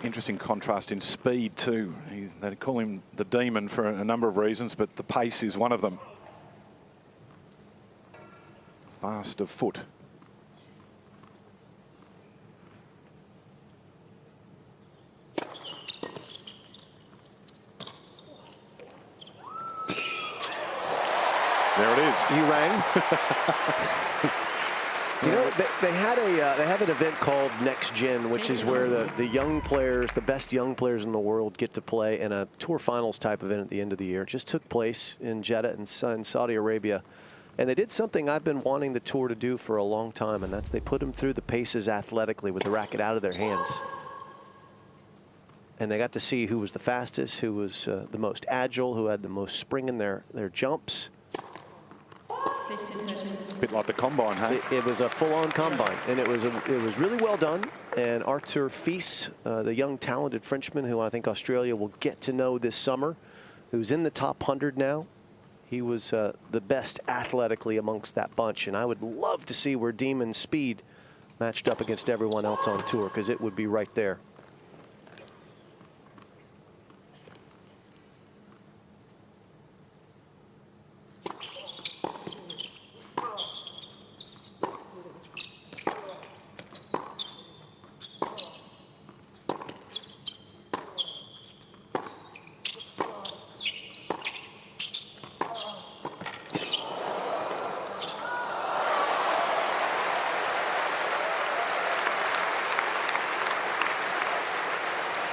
Interesting contrast in speed too. They call him the demon for a number of reasons, but the pace is one of them. Fast of foot. There it is. You rang. You know, they have an event called Next Gen, which is where the young players, the best young players in the world, get to play in a tour finals type event at the end of the year. It just took place in Jeddah in Saudi Arabia. And they did something I've been wanting the tour to do for a long time, and that's they put them through the paces athletically with the racket out of their hands. And they got to see who was the fastest, who was the most agile, who had the most spring in their jumps. A bit like the combine, hey? It was a full-on combine, and it was really well done. And Arthur Fils, the young talented Frenchman who I think Australia will get to know this summer, who's in the top 100 now, he was the best athletically amongst that bunch. And I would love to see where Demon's speed matched up against everyone else on tour, because it would be right there.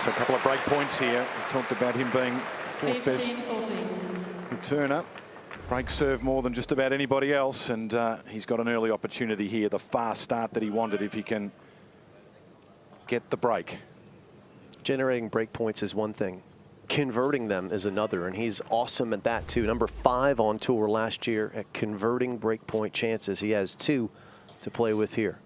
So a couple of break points here. We talked about him being fourth best returner. Break serve more than just about anybody else, and he's got an early opportunity here. The fast start that he wanted, if he can get the break. Generating break points is one thing. Converting them is another, and he's awesome at that too. Number 5 on tour last year at converting break point chances. He has 2 to play with here.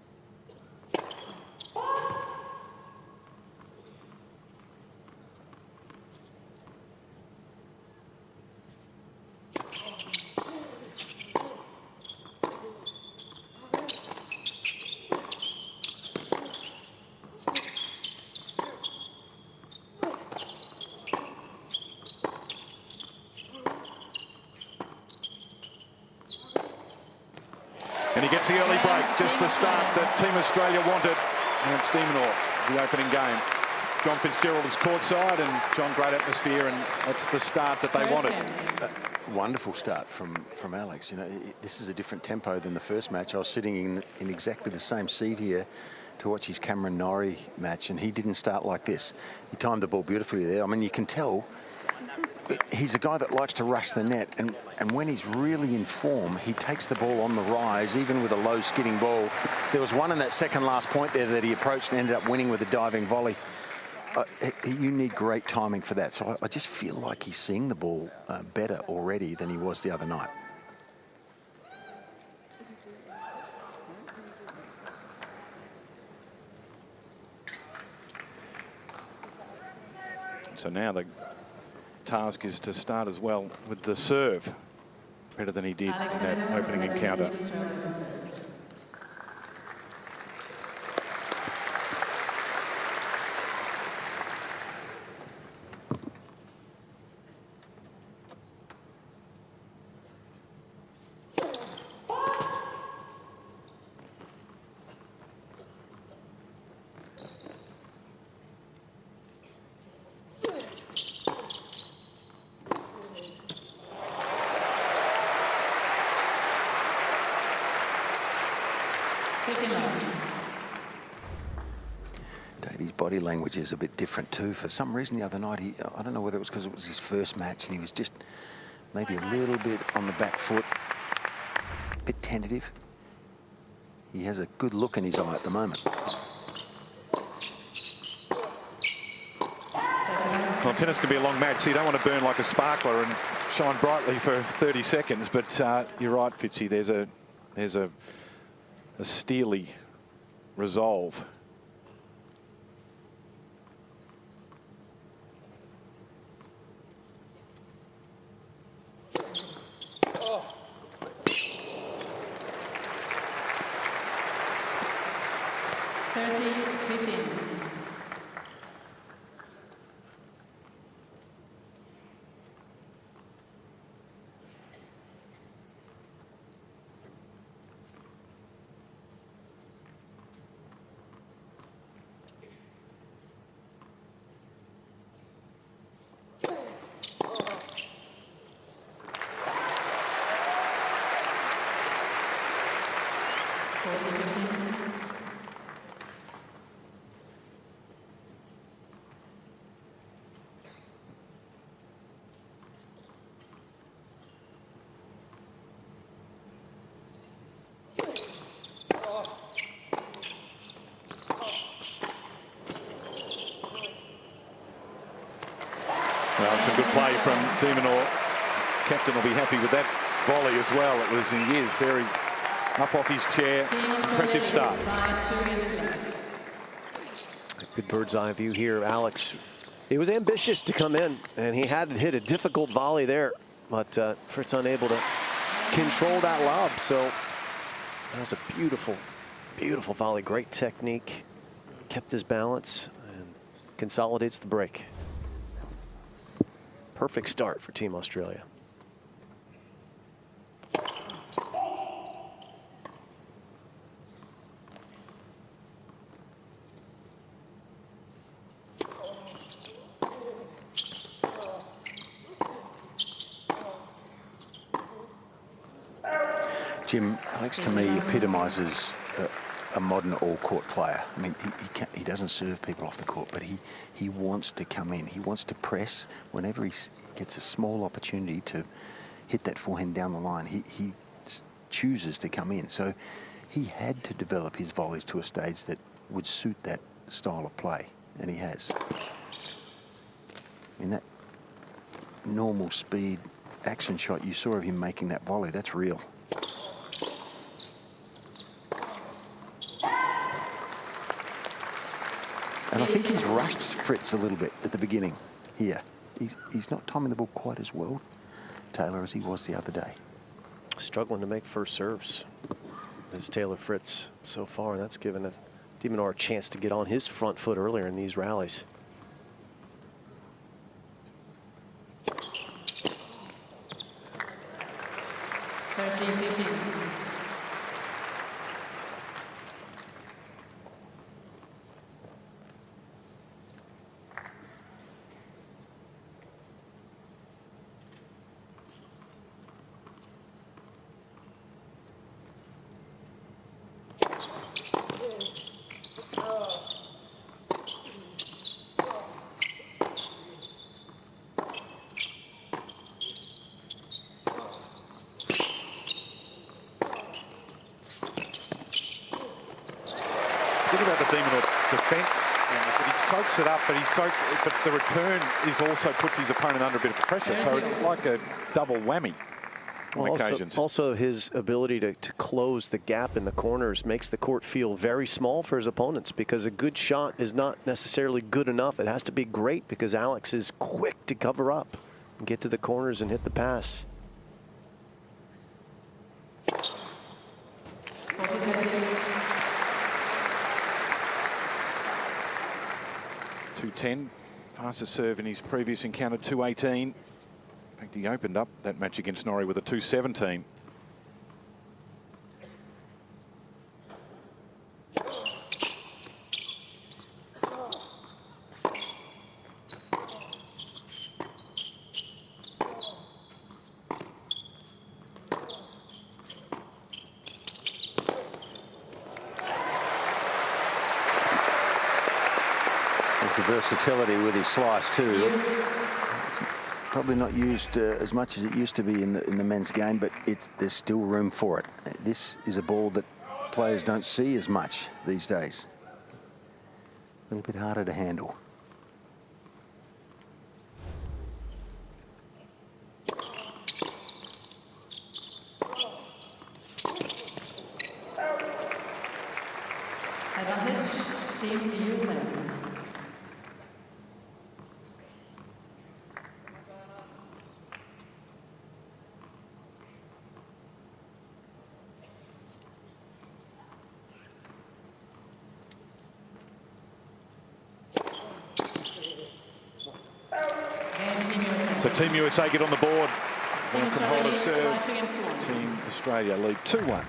And he gets the early break, just the start that Team Australia wanted. And it's Minaur, the opening game. John Fitzgerald is courtside, and John, great atmosphere, and that's the start that they wanted. Wonderful start from Alex. You know, this is a different tempo than the first match. I was sitting in exactly the same seat here to watch his Cameron Norrie match, and he didn't start like this. He timed the ball beautifully there. I mean, you can tell he's a guy that likes to rush the net, and when he's really in form, he takes the ball on the rise, even with a low skidding ball. There was one in that second last point there that he approached and ended up winning with a diving volley. You need great timing for that. So I just feel like he's seeing the ball better already than he was the other night. So now the task is to start as well with the serve, better than he did in that opening encounter. His body language is a bit different too. For some reason the other night, I don't know whether it was because it was his first match and he was just maybe a little bit on the back foot, a bit tentative. He has a good look in his eye at the moment. Well, tennis can be a long match, so you don't want to burn like a sparkler and shine brightly for 30 seconds. But you're right, Fitzy. There's a steely resolve. 30-15. Well, some good play from Minaur. Captain will be happy with that volley as well. It was in years there. He up off his chair. Impressive start. Good bird's eye view here, Alex. He was ambitious to come in, and he had to hit a difficult volley there, but Fritz unable to control that lob. So that's a beautiful, beautiful volley. Great technique. Kept his balance and consolidates the break. Perfect start for Team Australia. Jim, Alex to me epitomises a modern all-court player. I mean, he doesn't serve people off the court, but he wants to come in. He wants to press whenever he gets a small opportunity to hit that forehand down the line. He chooses to come in. So he had to develop his volleys to a stage that would suit that style of play, and he has. In that normal speed action shot you saw of him making that volley, that's real. And I think he's rushed Fritz a little bit at the beginning here. He's not timing the ball quite as well, Taylor, as he was the other day. Struggling to make first serves is Taylor Fritz so far. That's given Minaur a chance to get on his front foot earlier in these rallies. Think about the Minaur defence, but he soaks it up, but the return is also puts his opponent under a bit of pressure. So it's like a double whammy on occasions. Also his ability to close the gap in the corners makes the court feel very small for his opponents, because a good shot is not necessarily good enough. It has to be great, because Alex is quick to cover up and get to the corners and hit the pass. .210, fastest serve in his previous encounter, 218. In fact, he opened up that match against Norrie with a 217. The versatility with his slice too. It's probably not used as much as it used to be in the men's game, but there's still room for it. This is a ball that players don't see as much these days. A little bit harder to handle. Advantage, Team USA. So Team USA get on the board. Team One from Australia hold of leads serve. by 2 games to 1. Team Australia lead 2-1.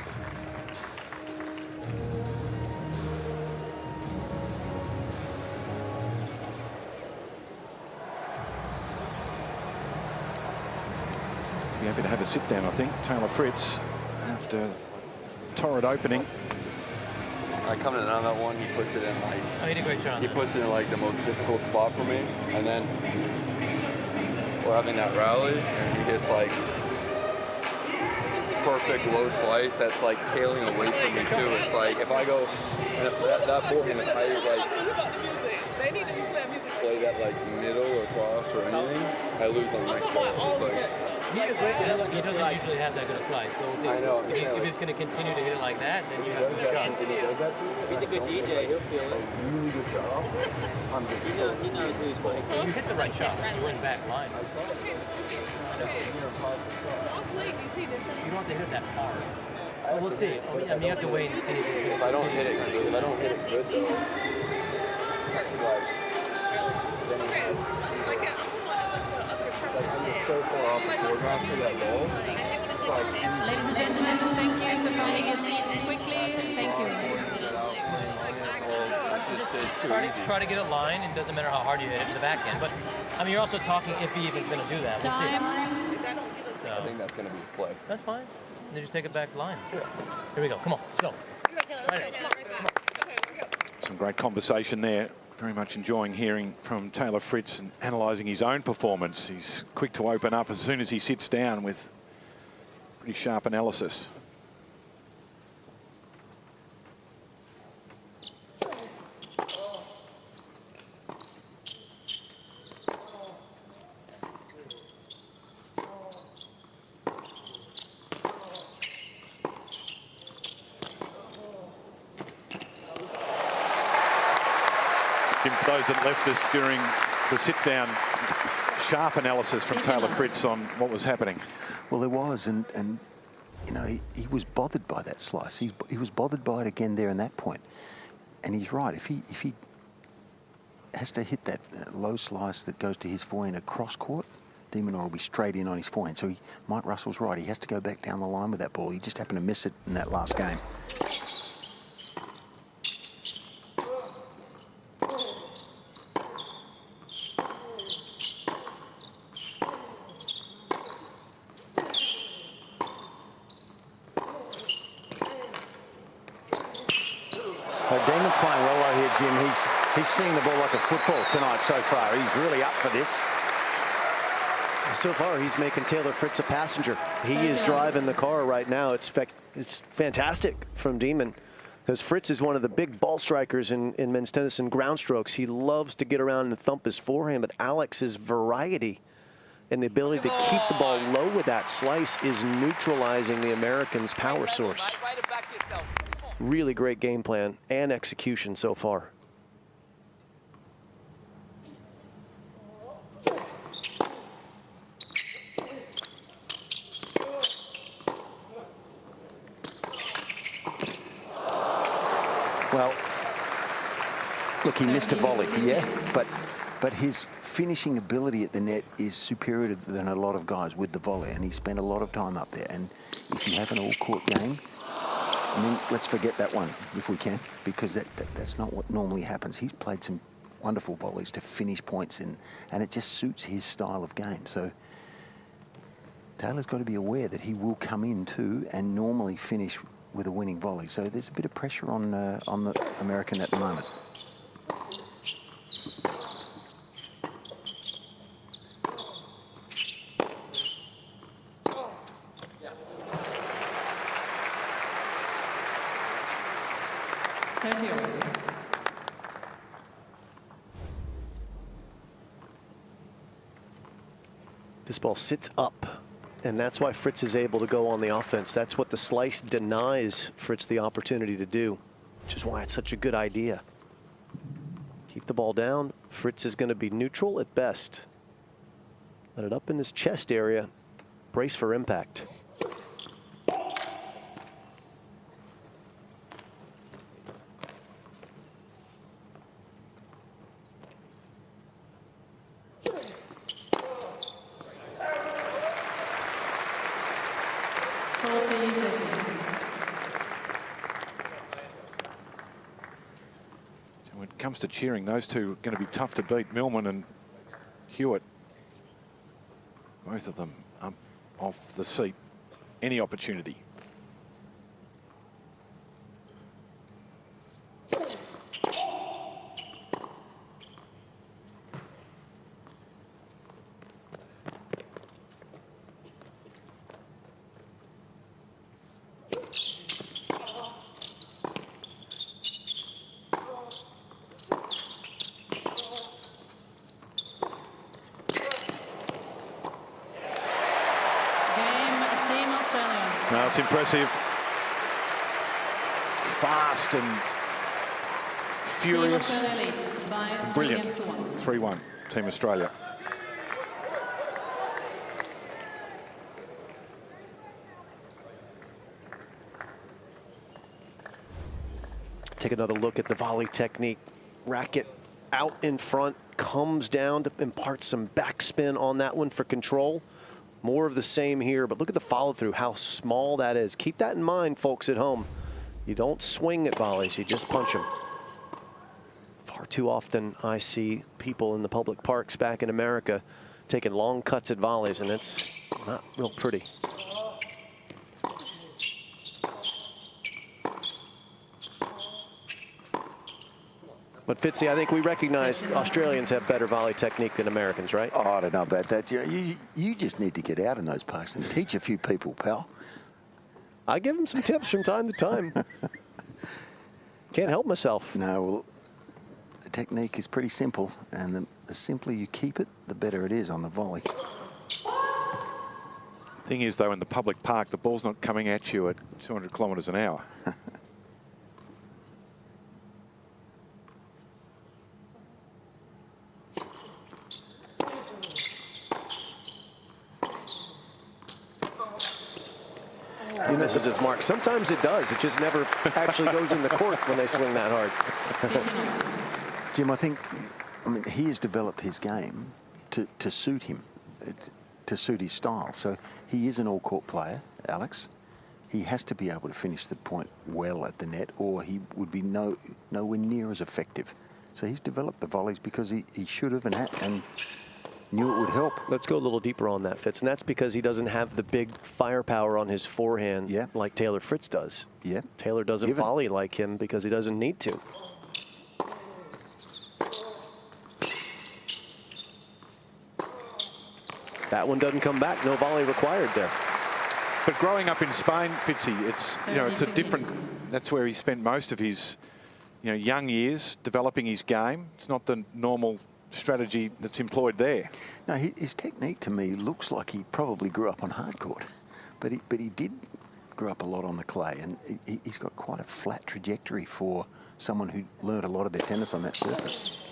Be happy to have a sit down, I think. Taylor Fritz, after torrid opening. I come in on that one, he puts it in like... Oh, he did a great job. He puts it in like the most difficult spot for me. And then we're having that rally and he gets like perfect low slice that's like tailing away from me too. It's like if I go, and if that forehand, if I like play that like middle or cross or anything, I lose on the next ball. It's like, He doesn't usually have that good a slice, so we'll see. I know. If he's going to continue to hit it like that, then you have to adjust. He's a good DJ, he'll feel it. really good job. He knows who he's playing. You hit the right shot. You went back line. You don't have to hit it that hard. Well, we'll see. I mean, you have to wait and see. If I don't hit it good, though, like, then like I'm just so far off the foreground for that ball. Ladies and gentlemen, thank you for finding your seats quickly. Thank you. Try to get a line. It doesn't matter how hard you hit it to the back end. But, I mean, you're also talking if he even going to do that. We'll see. Time. I think that's going to be his play. That's fine. Then just take it back line. Here we go. Come on. Let's go. Right. Some great conversation there. Very much enjoying hearing from Taylor Fritz and analysing his own performance. He's quick to open up as soon as he sits down with pretty sharp analysis. For those that left us during the sit-down, sharp analysis from Taylor Fritz on what was happening. Well, there was, and you know, he was bothered by that slice. He was bothered by it again there in that point. And he's right. If he has to hit that low slice that goes to his forehand across court, Minaur will be straight in on his forehand. So Mike Russell's right. He has to go back down the line with that ball. He just happened to miss it in that last game. Demon's playing well though here, Jim. He's seeing the ball like a football tonight so far. He's really up for this. So far, he's making Taylor Fritz a passenger. He is driving the car right now. It's fantastic from Demon, because Fritz is one of the big ball strikers in men's tennis and ground strokes. He loves to get around and thump his forehand, but Alex's variety and the ability to keep the ball low with that slice is neutralizing the American's power source. Really great game plan and execution so far. Well, look, he missed a volley, yeah, but his finishing ability at the net is superior than a lot of guys with the volley, and he spent a lot of time up there. And if you have an all-court game, I mean, let's forget that one if we can, because that's not what normally happens. He's played some wonderful volleys to finish points in, and it just suits his style of game. So Taylor's got to be aware that he will come in too and normally finish with a winning volley. So there's a bit of pressure on the American at the moment. This ball sits up, and that's why Fritz is able to go on the offense. That's what the slice denies Fritz the opportunity to do, which is why it's such a good idea. Keep the ball down. Fritz is going to be neutral at best. Let it up in his chest area. Brace for impact. So when it comes to cheering, those two are going to be tough to beat, Millman and Hewitt. Both of them up off the seat. Any opportunity. No, it's impressive. Fast and furious. Brilliant. 3-1, Team Australia. Take another look at the volley technique. Racket out in front, comes down to impart some backspin on that one for control. More of the same here, but look at the follow through, how small that is. Keep that in mind, folks at home. You don't swing at volleys, you just punch them. Far too often I see people in the public parks back in America taking long cuts at volleys, and it's not real pretty. But Fitzy, I think we recognize Australians have better volley technique than Americans, right? Oh, I don't know about that. You just need to get out in those parks and teach a few people, pal. I give them some tips from time to time. Can't help myself. No, well, the technique is pretty simple, and the simpler you keep it, the better it is on the volley. Thing is, though, in the public park, the ball's not coming at you at 200 kilometres an hour. He misses its mark. Sometimes it does. It just never actually goes in the court when they swing that hard. Jim, I mean, he has developed his game to suit him, to suit his style. So he is an all-court player, Alex. He has to be able to finish the point well at the net, or he would be nowhere near as effective. So he's developed the volleys because he should have and knew it would help. Let's go a little deeper on that, Fitz. And that's because he doesn't have the big firepower on his forehand like Taylor Fritz does. Yeah. Taylor doesn't volley like him because he doesn't need to. That one doesn't come back. No volley required there. But growing up in Spain, Fitzy, it's it's a different. That's where he spent most of his young years developing his game. It's not the normal strategy that's employed there. No, his technique to me looks like he probably grew up on hard court, but he did grow up a lot on the clay, and he's got quite a flat trajectory for someone who learned a lot of their tennis on that surface.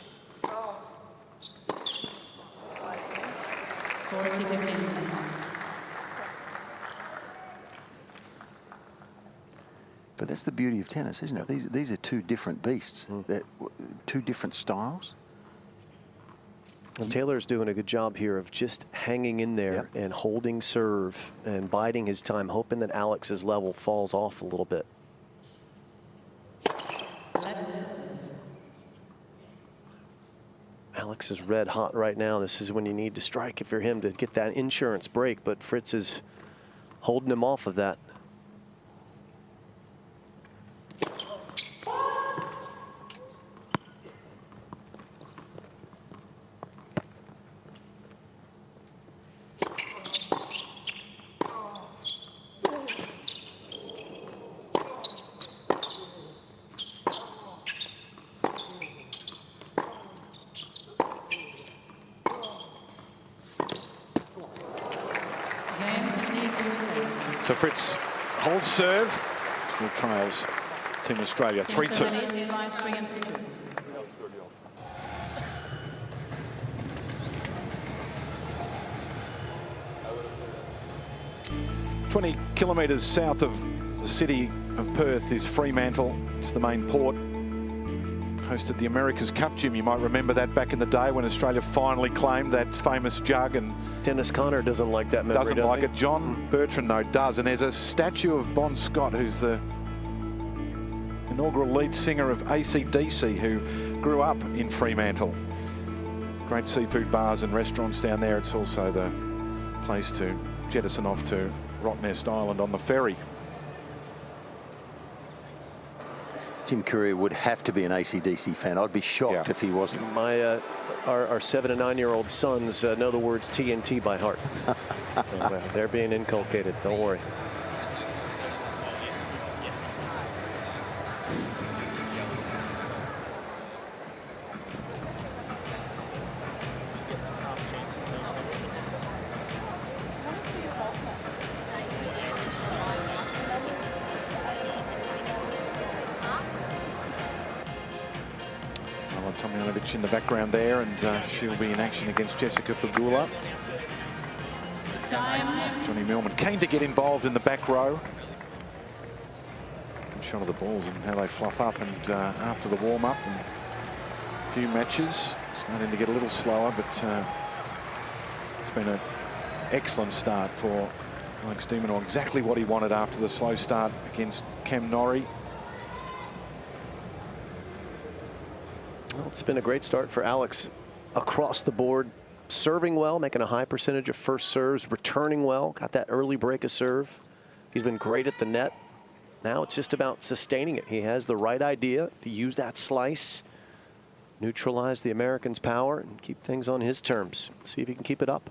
But that's the beauty of tennis, isn't it? These are two different beasts, two different styles. And Taylor's doing a good job here of just hanging in there and holding serve and biding his time, hoping that Alex's level falls off a little bit. Alex is red hot right now. This is when you need to strike if you're him to get that insurance break, but Fritz is holding him off of that. So Fritz holds serve. Still trails Team Australia 3-2. 20 kilometres south of the city of Perth is Fremantle. It's the main port, hosted the America's Cup, Jim. You might remember that back in the day when Australia finally claimed that famous jug. And Dennis Conner doesn't like that memory, doesn't does like he? it. John Bertrand, though, does. And there's a statue of Bon Scott, who's the inaugural lead singer of AC/DC, who grew up in Fremantle. Great seafood bars and restaurants down there. It's also the place to jettison off to Rottnest Island on the ferry. Jim Courier would have to be an AC/DC fan. I'd be shocked if he wasn't. Our 7- and 9-year-old sons know the words TNT by heart. So, they're being inculcated. Don't worry. Tomljanovic in the background there, and she'll be in action against Jessica Pegula. Johnny Millman keen to get involved in the back row. Good shot of the balls and how they fluff up, and after the warm-up and a few matches, starting to get a little slower, but it's been an excellent start for Alex de Minaur. Exactly what he wanted after the slow start against Cam Norrie. Well, it's been a great start for Alex across the board, serving well, making a high percentage of first serves, returning well, got that early break of serve. He's been great at the net. Now it's just about sustaining it. He has the right idea to use that slice, neutralize the Americans' power, and keep things on his terms. See if he can keep it up.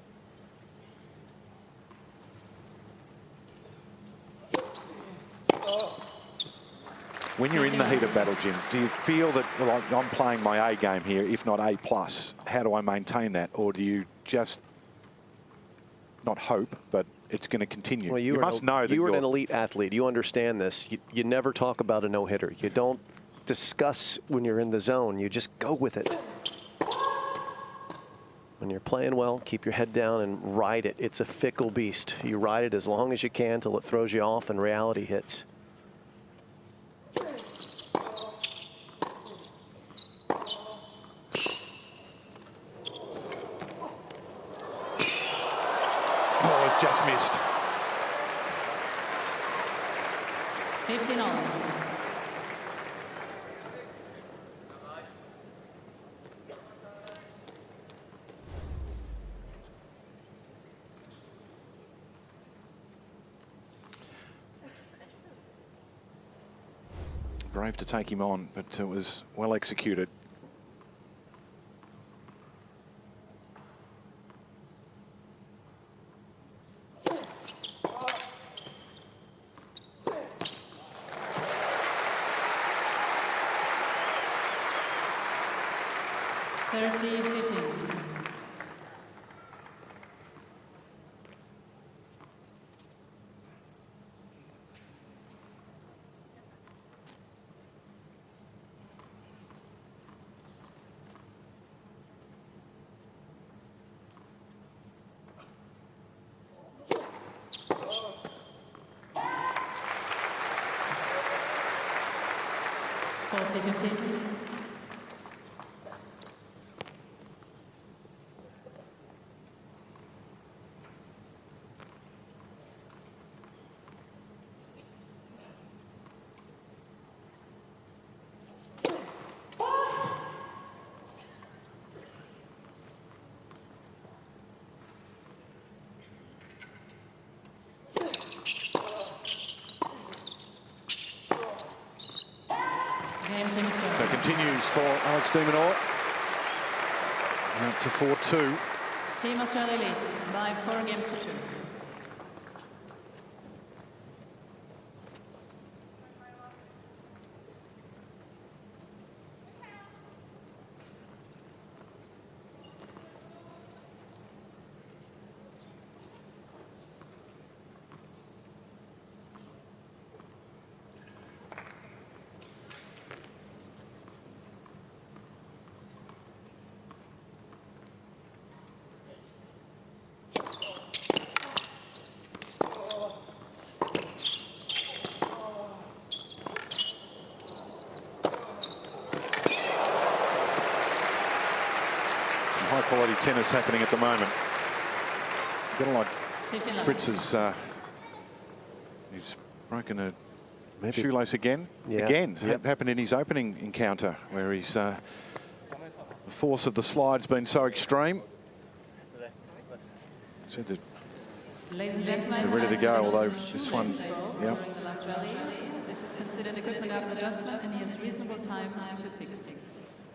When you're in the heat of battle, Jim, do you feel that, well, I'm playing my A game here, if not A+? How do I maintain that? Or do you just not hope, but it's going to continue? Well, you must know that you were an elite athlete. You understand this. You never talk about a no-hitter. You don't discuss when you're in the zone. You just go with it. When you're playing well, keep your head down and ride it. It's a fickle beast. You ride it as long as you can till it throws you off and reality hits. Oh, it just missed. 15-all. Brave to take him on, but it was well executed. So continues for Alex de Minaur. Out to 4-2. Team Australia leads by 4 games to 2. tennis happening at the moment. Got a lot. 15 love. Fritz has he's broken a shoelace again. Yeah. Again, it happened in his opening encounter where he's the force of the slide's been so extreme. Said that Ladies and gentlemen, they're ready to go, although this one, during the last rally. This is considered equipment up adjustment, and he has reasonable time to fix this.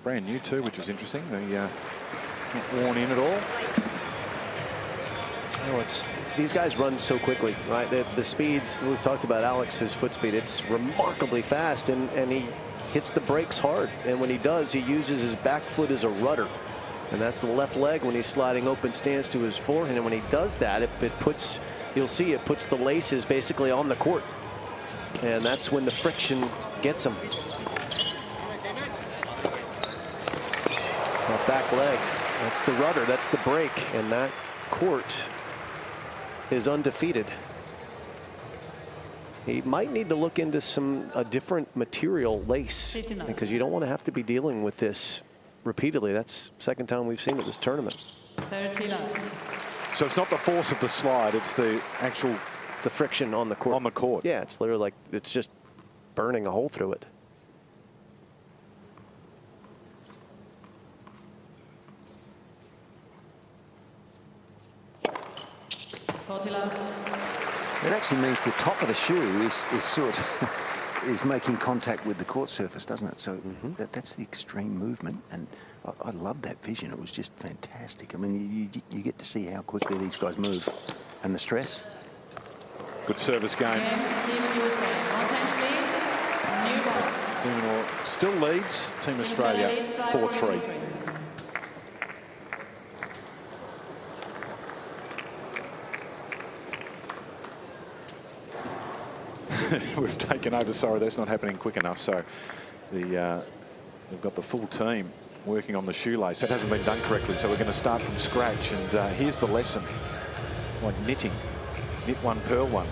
brand new too, which is interesting. They're not worn in at all. Oh, these guys run so quickly, right? The speeds, we've talked about Alex's foot speed, it's remarkably fast, and he hits the brakes hard. And when he does, he uses his back foot as a rudder. And that's the left leg when he's sliding open stance to his forehand. And when he does that, it puts, you'll see, it puts the laces basically on the court. And that's when the friction gets him. That back leg, that's the rudder, that's the brake, and that court is undefeated. He might need to look into a different material lace, because you don't want to have to be dealing with this repeatedly. That's the second time we've seen it this tournament. 30 love. So it's not the force of the slide, it's the actual... It's the friction on the court. On the court. Yeah, it's literally like, it's just burning a hole through it. It actually means the top of the shoe is sort of is making contact with the court surface, doesn't it? So that's the extreme movement, and I love that vision. It was just fantastic. I mean, you get to see how quickly these guys move, and the stress. Good service game. Team USA. More times, please. New balls. Minaur still leads. Team Australia 4-3. We've taken over. Sorry, that's not happening quick enough. So they've got the full team working on the shoelace. That hasn't been done correctly, so we're going to start from scratch. And here's the lesson, like knitting. Knit one, purl one.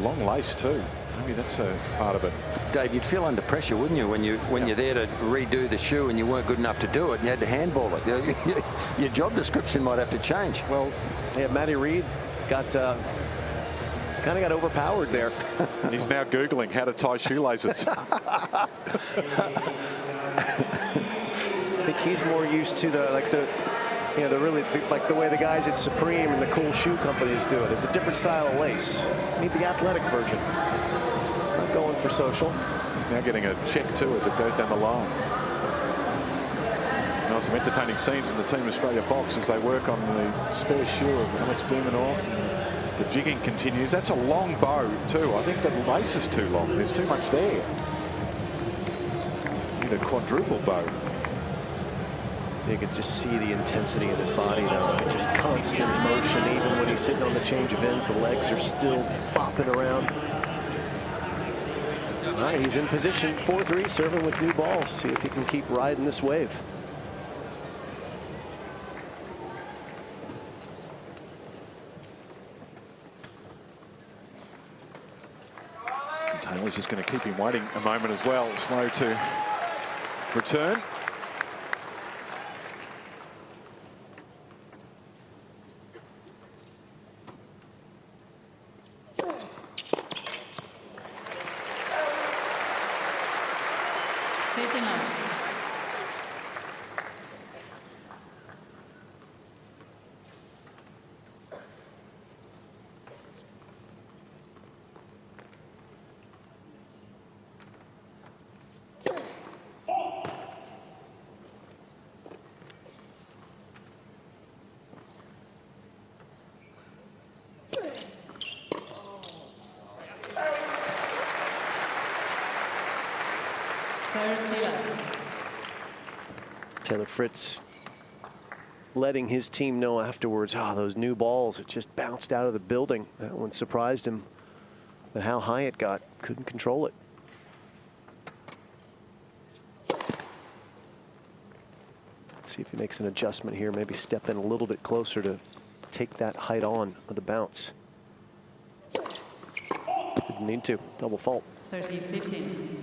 Long lace too. Maybe that's a part of it. Dave, you'd feel under pressure, wouldn't you, when you're there to redo the shoe and you weren't good enough to do it and you had to handball it? Your job description might have to change. Well, yeah, Matty Reid kind of got overpowered there. And he's now Googling how to tie shoelaces. I think he's more used to the way the guys at Supreme and the cool shoe companies do it. It's a different style of lace. You need the athletic version. Not going for social. He's now getting a check too as it goes down the line. Now some entertaining scenes in the Team Australia box as they work on the spare shoe of Alex de Minaur. The jigging continues. That's a long bow too. I think the lace is too long. There's too much there. Need a quadruple bow. You could just see the intensity in his body now. Just constant motion. Even when he's sitting on the change of ends, the legs are still bopping around. All right, he's in position. 4-3, serving with new balls. See if he can keep riding this wave. Taylor's just going to keep him waiting a moment as well. Slow to return. Taylor Fritz letting his team know afterwards, those new balls, it just bounced out of the building. That one surprised him at how high it got. Couldn't control it. Let's see if he makes an adjustment here, maybe step in a little bit closer to take that height on of the bounce. Didn't need to. Double fault. 30-15.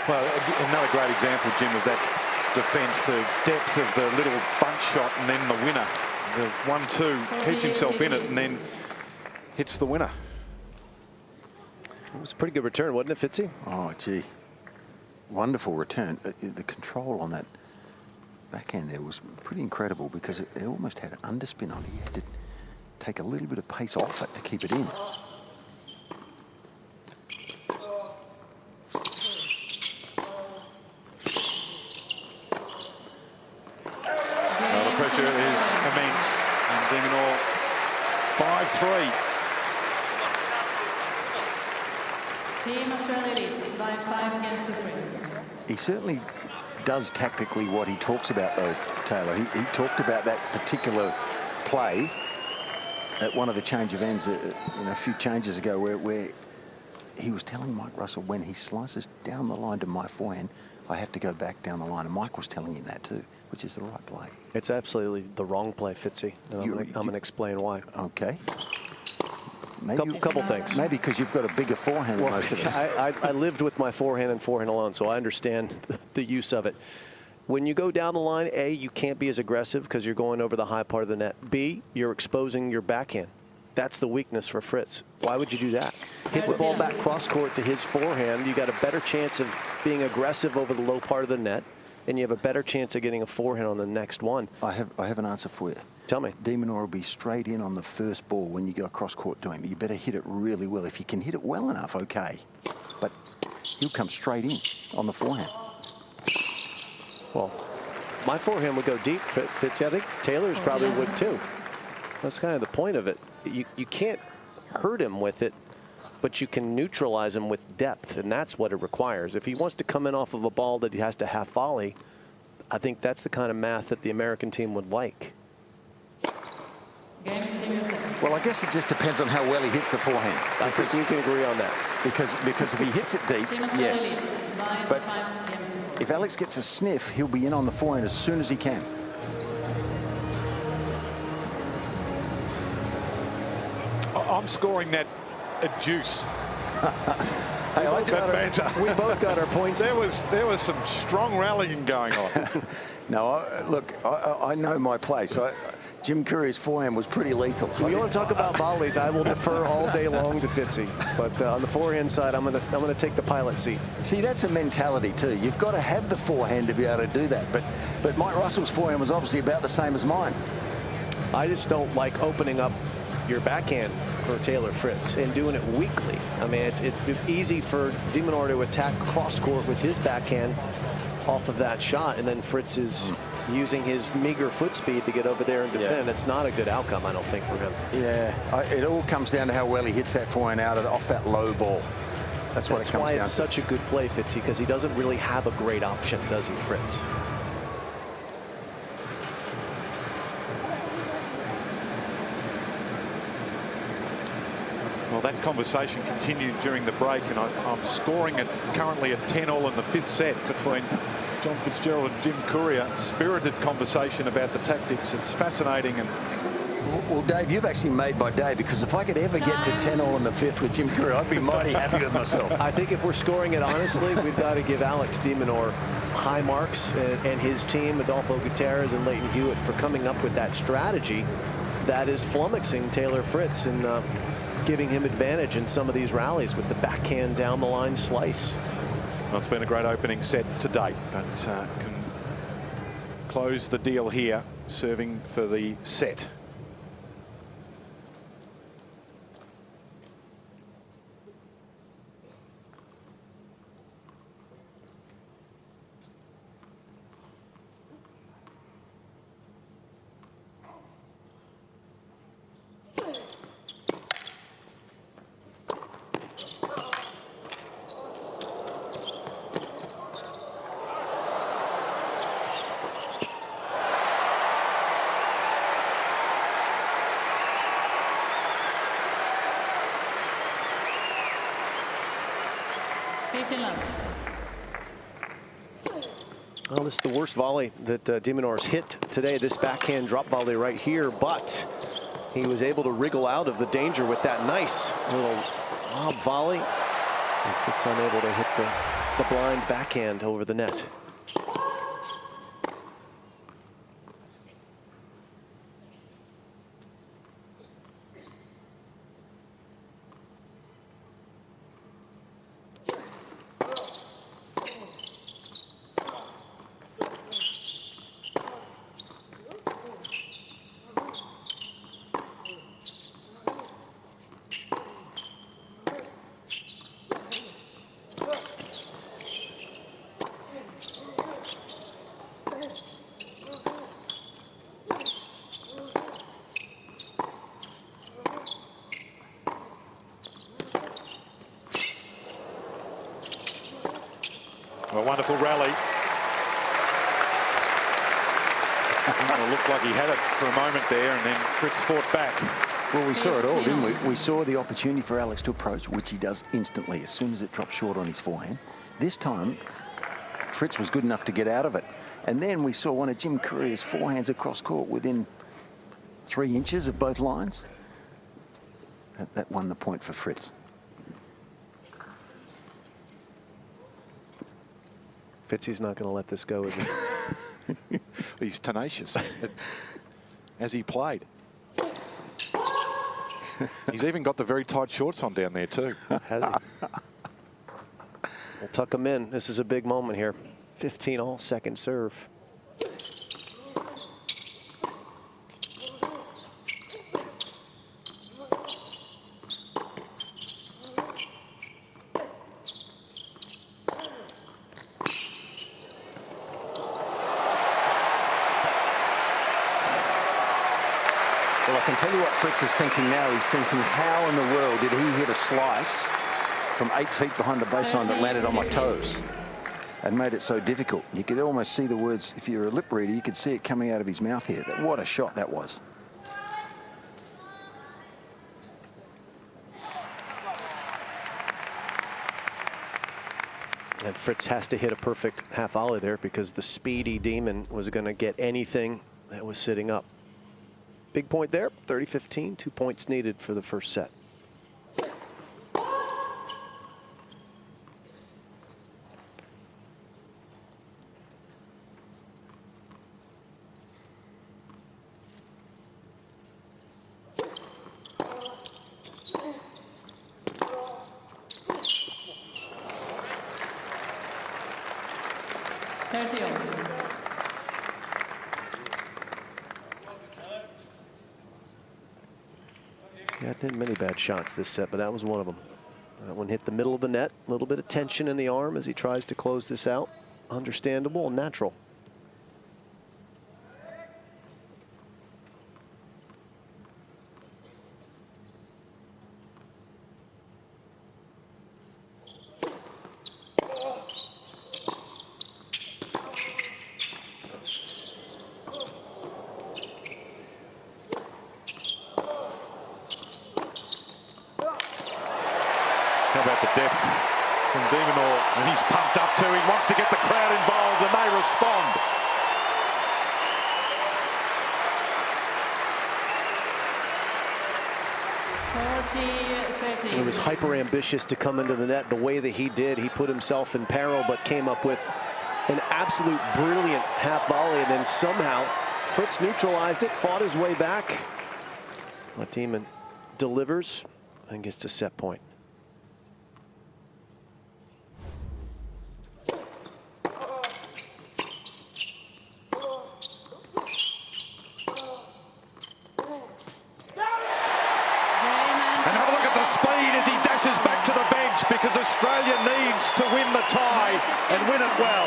Well, another great example, Jim, of that defence, the depth of the little bunch shot and then the winner. The 1-2 keeps himself in it and then hits the winner. It was a pretty good return, wasn't it, Fitzy? Oh, gee. Wonderful return. The control on that backhand there was pretty incredible because it almost had an underspin on it. He had to take a little bit of pace off it to keep it in. Well, the pressure is immense. And Minaur 5-3. Team Australia leads by 5 games to 3. He certainly does tactically what he talks about, though, Taylor. He talked about that particular play at one of the change of ends a few changes ago where he was telling Mike Russell, when he slices down the line to my forehand, I have to go back down the line. And Mike was telling him that too, which is the right play. It's absolutely the wrong play, Fitzy. And I'm going to explain why. Okay. Maybe Couple things. Maybe because you've got a bigger forehand than most of us. I lived with my forehand and forehand alone, so I understand the use of it. When you go down the line, A, you can't be as aggressive because you're going over the high part of the net. B, you're exposing your backhand. That's the weakness for Fritz. Why would you do that? Hit the ball back cross court to his forehand. You got a better chance of being aggressive over the low part of the net, and you have a better chance of getting a forehand on the next one. I have an answer for you. Tell me. Minaur will be straight in on the first ball when you go across court to him. You better hit it really well. If you can hit it well enough, okay. But he'll come straight in on the forehand. Well, my forehand would go deep, Fitzy. I think Taylor's probably would too. That's kind of the point of it. You can't hurt him with it, but you can neutralize him with depth, and that's what it requires. If he wants to come in off of a ball that he has to half volley, I think that's the kind of math that the American team would like. Well, I guess it just depends on how well he hits the forehand. I think we can agree on that. Because if he hits it deep, yes. But if Alex gets a sniff, he'll be in on the forehand as soon as he can. I'm scoring that a deuce. Hey, we both got our points. There was some strong rallying going on. No, look, I know my place. Jim Courier's forehand was pretty lethal. If you want to talk about volleys, I will defer all day long to Fitzy. But on the forehand side, I'm gonna take the pilot seat. See, that's a mentality too. You've got to have the forehand to be able to do that. But Mike Russell's forehand was obviously about the same as mine. I just don't like opening up your backhand for Taylor Fritz and doing it weakly. I mean, it's easy for Minaur to attack cross court with his backhand off of that shot, and then Fritz is using his meager foot speed to get over there and defend. It's not a good outcome, I don't think, for him. Yeah, it all comes down to how well he hits that forehand out off that low ball. That's what it comes down to. That's why it's such a good play, Fitzy, because he doesn't really have a great option, does he, Fritz? Well, that conversation continued during the break, and I'm scoring it currently at 10-all in the 5th set between John Fitzgerald and Jim Courier. Spirited conversation about the tactics. It's fascinating. And well, Dave, you've actually made my day, because if I could ever get to 10-all in the 5th with Jim Courier, I'd be mighty happy with myself. I think if we're scoring it honestly, we've got to give Alex de Minaur high marks, and his team, Adolfo Gutierrez and Leighton Hewitt, for coming up with that strategy that is flummoxing Taylor Fritz and giving him advantage in some of these rallies with the backhand down the line slice. Well, it's been a great opening set to date, but can close the deal here, serving for the set. Well, this is the worst volley that de Minaur's hit today, this backhand drop volley right here, but he was able to wriggle out of the danger with that nice little lob volley. And Fritz unable to hit the blind backhand over the net. A wonderful rally. It looked like he had it for a moment there, and then Fritz fought back. Well, we saw it all, didn't we? We saw the opportunity for Alex to approach, which he does instantly as soon as it drops short on his forehand. This time, Fritz was good enough to get out of it. And then we saw one of Jim Courier's forehands across court within 3 inches of both lines. That won the point for Fritz. Fitzy's not going to let this go, is he? He's tenacious, as he played. He's even got the very tight shorts on down there too. Has he? We'll tuck him in. This is a big moment here. 15 all, second serve. Well, I can tell you what Fritz is thinking now. He's thinking, how in the world did he hit a slice from 8 feet behind the baseline that landed on my toes and made it so difficult? You could almost see the words, if you're a lip reader, you could see it coming out of his mouth here. What a shot that was. And Fritz has to hit a perfect half volley there because the speedy demon was going to get anything that was sitting up. Big point there, 30-15, 2 points needed for the first set. He hadn't hit many bad shots this set, but that was one of them. That one hit the middle of the net. A little bit of tension in the arm as he tries to close this out. Understandable and natural. How about the depth from Minaur? And he's pumped up too. He wants to get the crowd involved, and they respond. He was hyper ambitious to come into the net the way that he did. He put himself in peril, but came up with an absolute brilliant half volley, and then somehow Fritz neutralized it, fought his way back. Demon delivers and gets to set point. Speed as he dashes back to the bench because Australia needs to win the tie and win it well.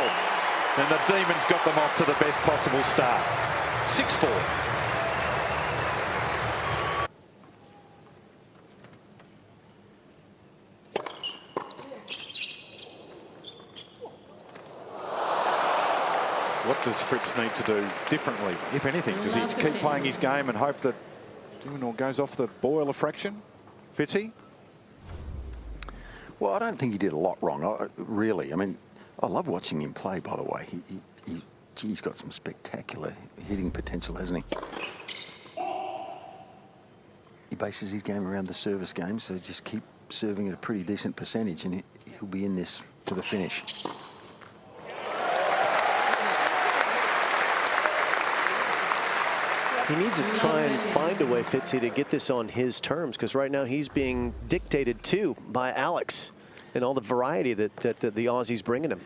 And the Demons got them off to the best possible start. 6-4. What does Fritz need to do differently, if anything? Does he keep playing his game and hope that Minaur goes off the boil a fraction? Fitzy? Well, I don't think he did a lot wrong, really. I mean, I love watching him play, by the way. He's got some spectacular hitting potential, hasn't he? He bases his game around the service game, so just keep serving at a pretty decent percentage, and he'll be in this to the finish. He needs to try and find a way, Fitzy, to get this on his terms, because right now he's being dictated to by Alex and all the variety that the Aussie's bringing him.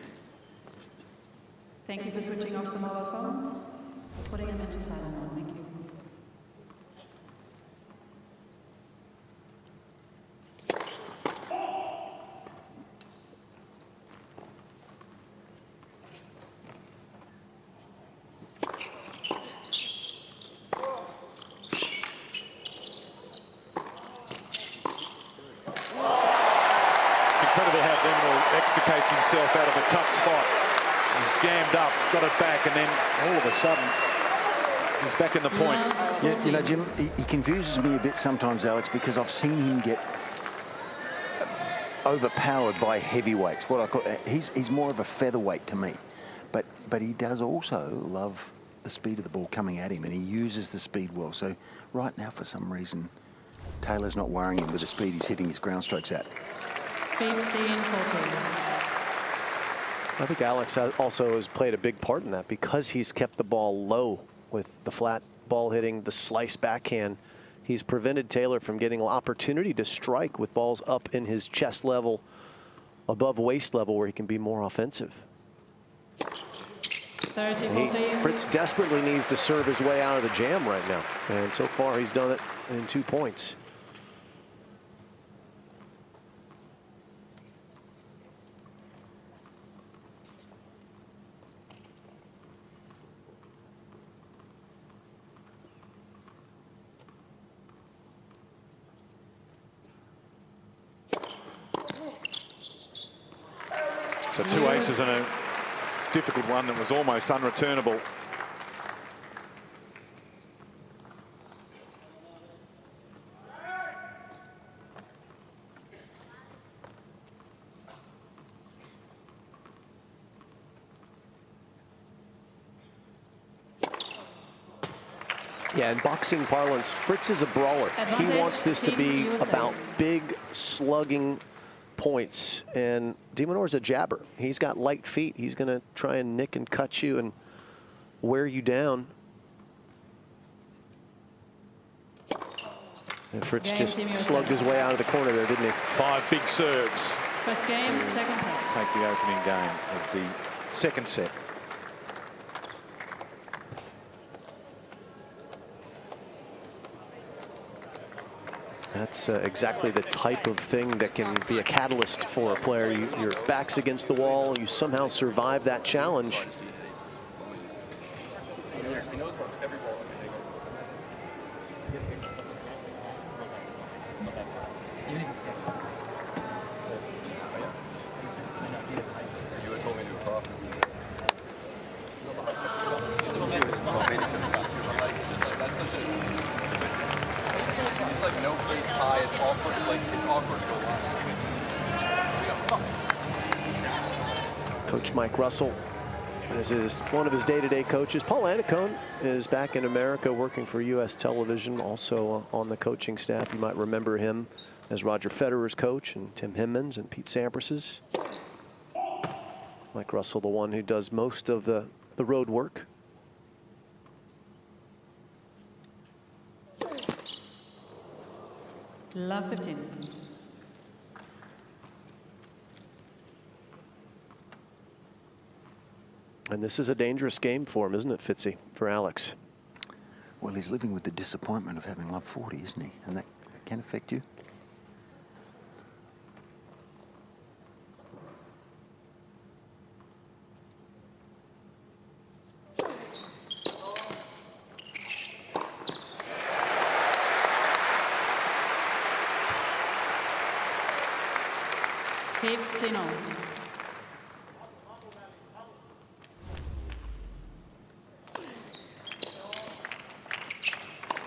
Thank you for switching off the mobile phones, putting them into silent mode. Thank you. Incredible how Minaur extricates himself out of a tough spot. He's jammed up, got it back, and then all of a sudden, he's back in the point. Yeah, you know, Jim, he confuses me a bit sometimes, Alex, because I've seen him get overpowered by heavyweights. What I call he's more of a featherweight to me, but he does also love the speed of the ball coming at him, and he uses the speed well. So right now, for some reason, Taylor's not worrying him with the speed he's hitting his ground strokes at. 15-14. I think Alex also has played a big part in that, because he's kept the ball low with the flat ball hitting, the slice backhand. He's prevented Taylor from getting an opportunity to strike with balls up in his chest level, above waist level, where he can be more offensive. 30-14. Fritz desperately needs to serve his way out of the jam right now, and so far he's done it in 2 points. So 2 aces and a difficult one that was almost unreturnable. Yeah, in boxing parlance, Fritz is a brawler. He wants this to be about big slugging points, and Minaur's a jabber. He's got light feet. He's going to try and nick and cut you and wear you down. And Fritz just slugged his way out of the corner there, didn't he? 5 big serves. First game, second set. Take the opening game of the second set. That's exactly the type of thing that can be a catalyst for a player. Your back's against the wall, you somehow survive that challenge. Coach Mike Russell, as is one of his day-to-day coaches. Paul Anacone is back in America working for U.S. television, also on the coaching staff. You might remember him as Roger Federer's coach and Tim Hemmans and Pete Sampras's. Mike Russell, the one who does most of the road work. Love 15. And this is a dangerous game for him, isn't it, Fitzy, for Alex? Well, he's living with the disappointment of having love 40, isn't he? And that can affect you.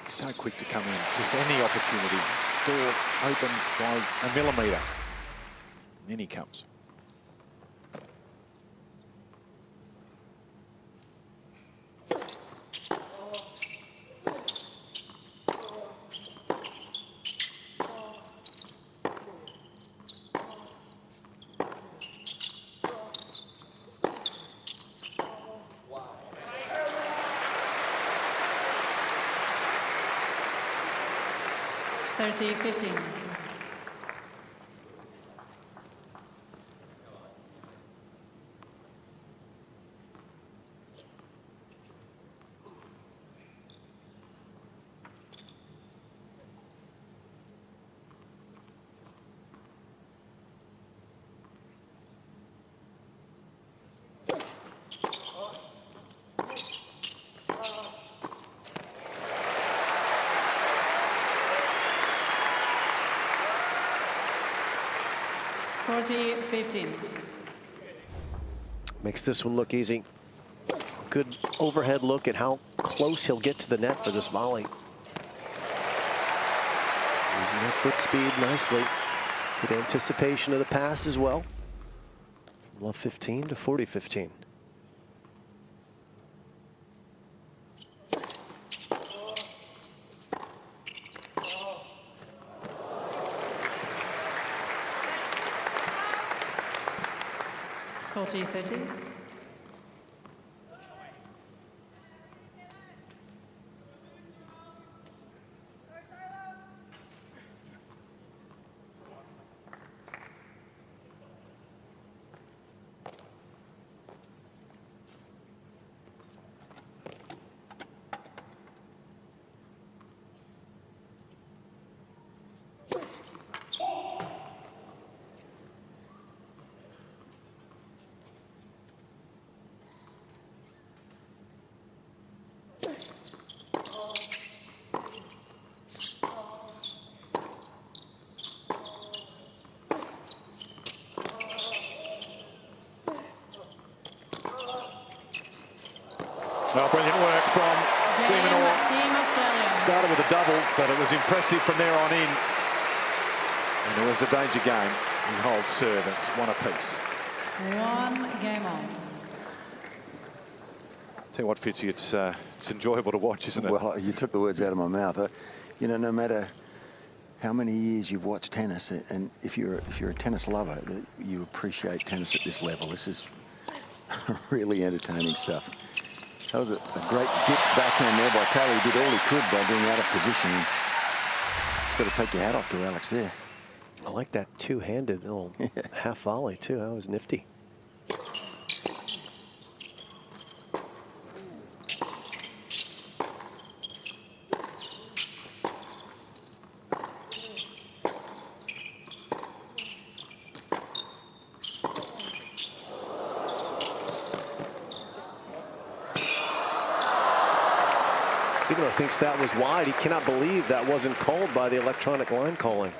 So quick to come in, just any opportunity. Door open by a millimetre. And in he comes. 30-15. Makes this one look easy. Good overhead look at how close he'll get to the net for this volley. Using that foot speed nicely. Good anticipation of the pass as well. Love 15 to 40-15. Well, brilliant work from Minaur. Team Australia. Started with a double, but it was impressive from there on in. And it was a danger game. He holds serve. It's one apiece. 1 game on. Tell you what, Fitzy, it's enjoyable to watch, isn't it? Well, you took the words out of my mouth. You know, no matter how many years you've watched tennis, and if you're a tennis lover, you appreciate tennis at this level. This is really entertaining stuff. That was a great dip backhand there by Taylor. He did all he could by being out of position. Just got to take your hat off to Alex there. I like that two-handed little half volley too. That was nifty. Thinks that was wide. He cannot believe that wasn't called by the electronic line calling.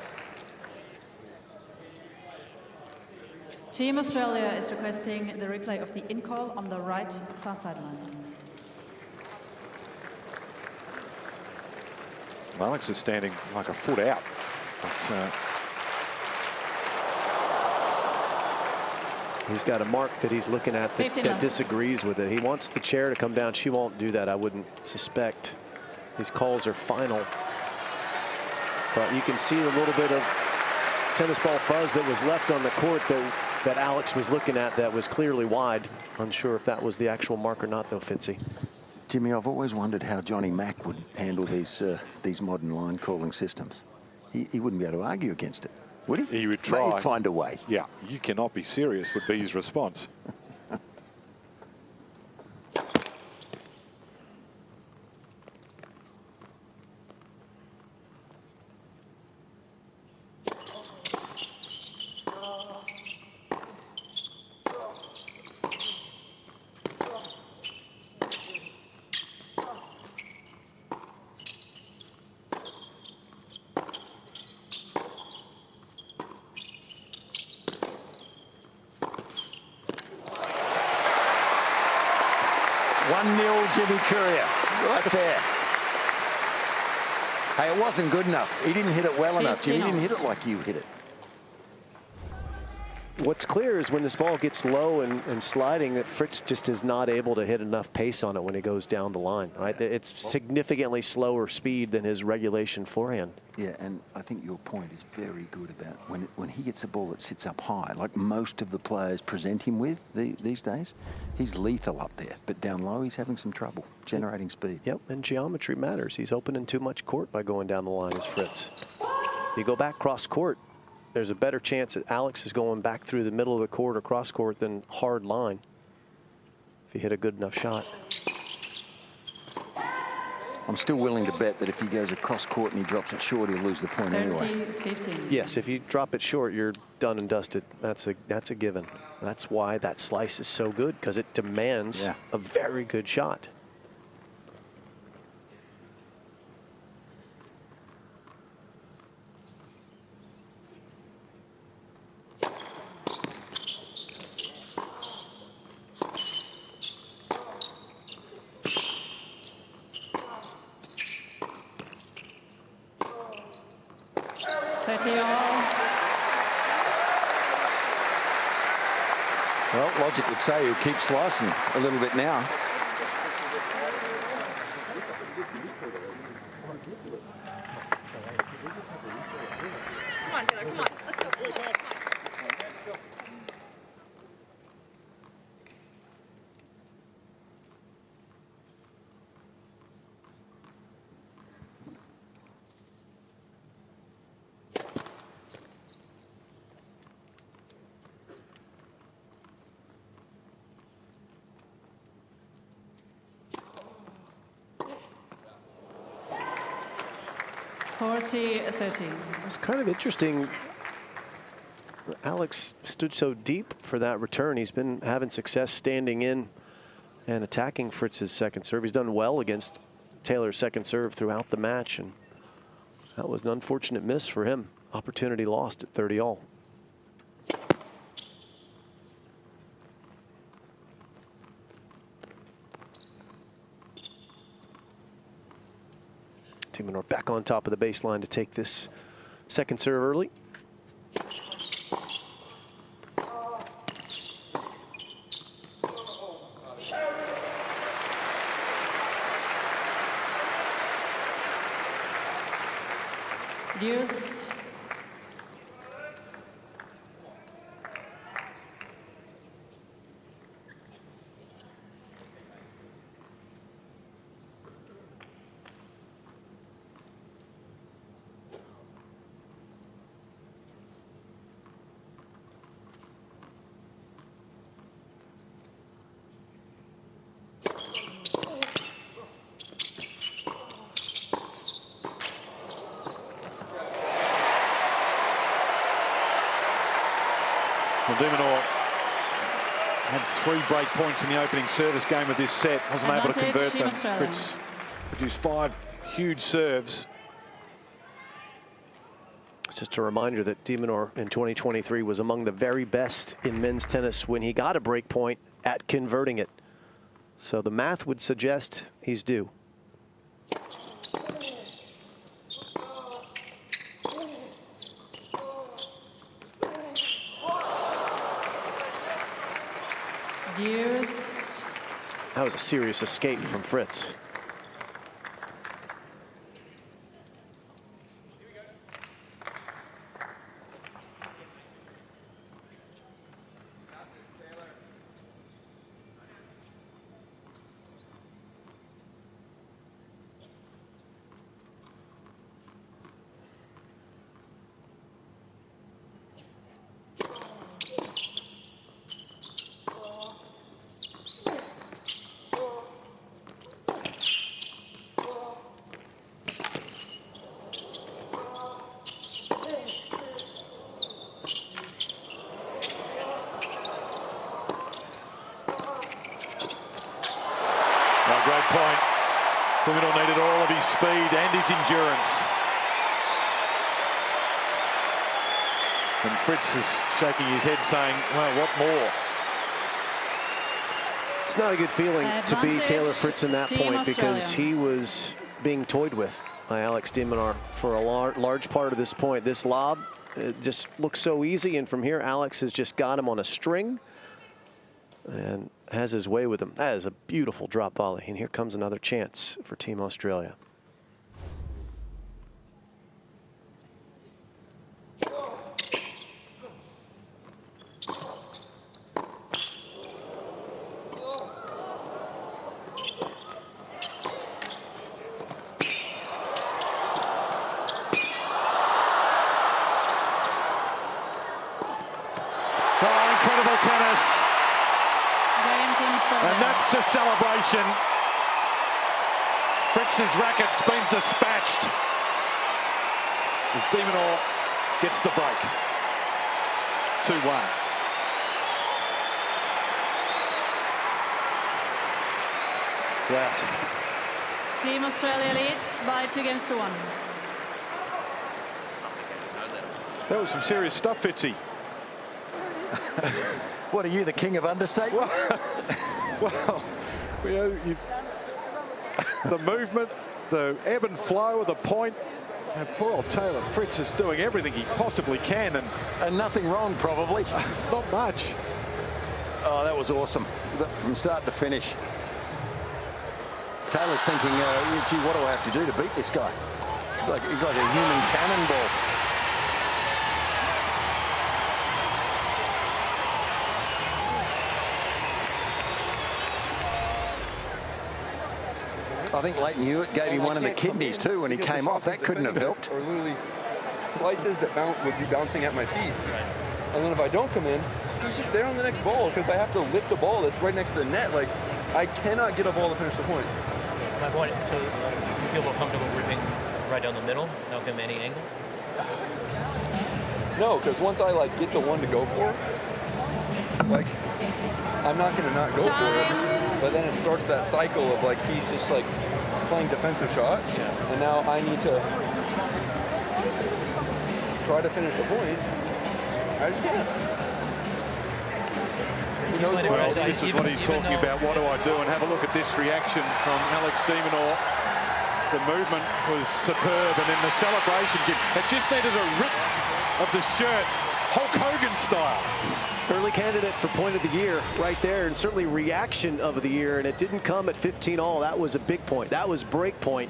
Team Australia is requesting the replay of the in-call on the right far sideline. Alex is standing like a foot out. But, he's got a mark that he's looking at that disagrees with it. He wants the chair to come down. She won't do that, I wouldn't suspect. These calls are final. But you can see a little bit of tennis ball fuzz that was left on the court that Alex was looking at that was clearly wide. Unsure if that was the actual mark or not, though, Fitzy. Jimmy, I've always wondered how Johnny Mack would handle these modern line calling systems. He wouldn't be able to argue against it, would he? He would try. He'd find a way. Yeah, you cannot be serious would be his response. Jimmy Courier, right there. Hey, it wasn't good enough. He didn't hit it well enough, Jimmy. He didn't hit it like you hit it. What's clear is when this ball gets low and sliding, that Fritz just is not able to hit enough pace on it when he goes down the line, right? It's significantly slower speed than his regulation forehand. Yeah, and I think your point is very good about when he gets a ball that sits up high, like most of the players present him with these days, he's lethal up there. But down low, he's having some trouble generating speed. Yep, and geometry matters. He's opening too much court by going down the line as Fritz. You go back cross court, there's a better chance that Alex is going back through the middle of the court or cross court than hard line if he hit a good enough shot. I'm still willing to bet that if he goes across court and he drops it short, he'll lose the point anyway. 30-15. Yes, if you drop it short, you're done and dusted. That's a given. That's why that slice is so good, because it demands a very good shot. Well, logic would say he'll keep slicing a little bit now. Come on, Taylor, come on. Let's go. Come on. It's kind of interesting. Alex stood so deep for that return. He's been having success standing in and attacking Fritz's second serve. He's done well against Taylor's second serve throughout the match, and that was an unfortunate miss for him. Opportunity lost at 30-all. Minaur back on top of the baseline to take this second serve early. Deuce. Minaur had 3 break points in the opening service game of this set. Wasn't able to convert them. Fritz produced 5 huge serves. It's just a reminder that Minaur in 2023 was among the very best in men's tennis when he got a break point at converting it. So the math would suggest he's due. Deuce. That was a serious escape from Fritz. Great point. Minaur needed all of his speed and his endurance. And Fritz is shaking his head saying, well, what more? It's not a good feeling to be Taylor Fritz in that point, because he was being toyed with by Alex de Minaur for a large part of this point. This lob, it just looks so easy, and from here Alex has just got him on a string and has his way with him. That is a beautiful drop volley, and here comes another chance for Team Australia. Oh, incredible tennis. Game Team Australia. And that's a celebration. Fritz's racket's been dispatched as de Minaur gets the break. 2-1. Yeah. Team Australia leads by 2-1. That was some serious stuff, Fitzy. What are you, the king of understatement? Well, the movement, the ebb and flow of the point. And poor old Taylor Fritz is doing everything he possibly can, And nothing wrong, probably. not much. Oh, that was awesome. From start to finish. Taylor's thinking, gee, what do I have to do to beat this guy? He's like a human cannonball. I think Leighton Hewitt gave him one of the kidneys too when he came off. That couldn't have helped. Or literally slices that would be bouncing at my feet. And then if I don't come in, he's just there on the next ball because I have to lift a ball that's right next to the net. Like, I cannot get a ball to finish the point. So my point, so you feel more comfortable ripping right down the middle, not give him any angle? No, because once I like get the one to go for, like, I'm not going to not go for it. But then it starts that cycle of like he's just like playing defensive shots, and now I need to try to finish a point. I just can't. He knows Well, this is what he's talking about. What do I do? And have a look at this reaction from Alex de Minaur. The movement was superb, and then the celebration, it just needed a rip of the shirt, Hulk Hogan style. Early candidate for point of the year right there, and certainly reaction of the year, and it didn't come at 15-all. That was a big point. That was break point,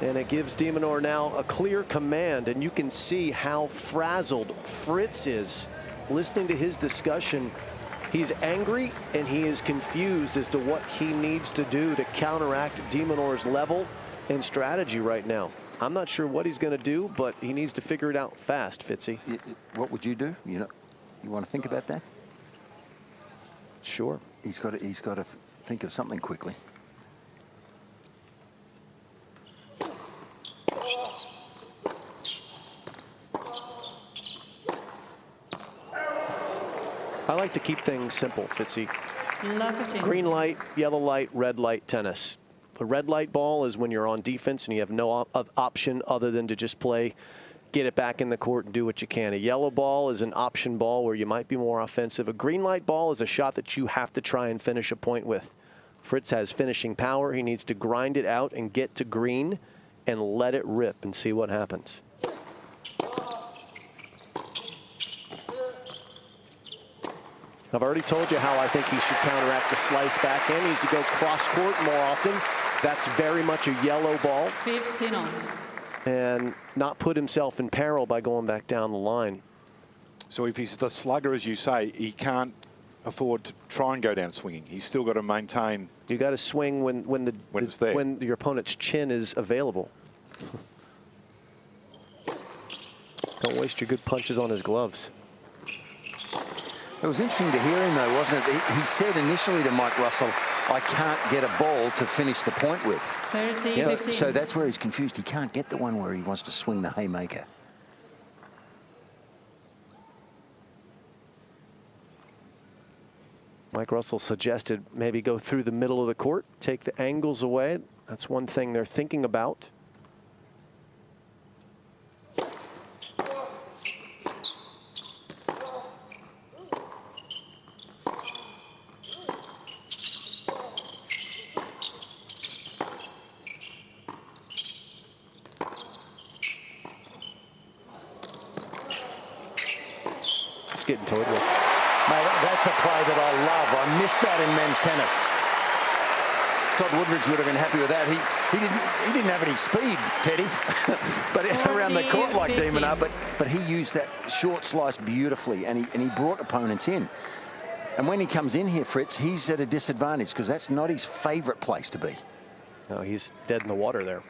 and it gives de Minaur now a clear command, and you can see how frazzled Fritz is. Listening to his discussion, he's angry and he is confused as to what he needs to do to counteract de Minaur's level and strategy right now. I'm not sure what he's going to do, but he needs to figure it out fast, Fitzy. What would you do? You want to think about that? Sure. He's got to think of something quickly. I like to keep things simple, Fitzy. Love 15. Green light, yellow light, red light tennis. A red light ball is when you're on defense and you have no option other than to just play, get it back in the court and do what you can. A yellow ball is an option ball where you might be more offensive. A green light ball is a shot that you have to try and finish a point with. Fritz has finishing power. He needs to grind it out and get to green and let it rip and see what happens. I've already told you how I think he should counteract the slice back end. He needs to go cross court more often. That's very much a yellow ball. 15 on. And not put himself in peril by going back down the line. So if he's the slugger, as you say, he can't afford to try and go down swinging. He's still got to maintain. You got to swing when your opponent's chin is available. Don't waste your good punches on his gloves. It was interesting to hear him, though, wasn't it? He said initially to Mike Russell, I can't get a ball to finish the point with. 15. So that's where he's confused. He can't get the one where he wants to swing the haymaker. Mike Russell suggested maybe go through the middle of the court, take the angles away. That's one thing they're thinking about. Getting toyed with. Mate, that's a play that I love. I missed that in men's tennis. Todd Woodridge would have been happy with that. He didn't have any speed, Teddy, but around the court like de Minaur, but he used that short slice beautifully, and he brought opponents in. And when he comes in here, Fritz, he's at a disadvantage because that's not his favourite place to be. No, he's dead in the water there.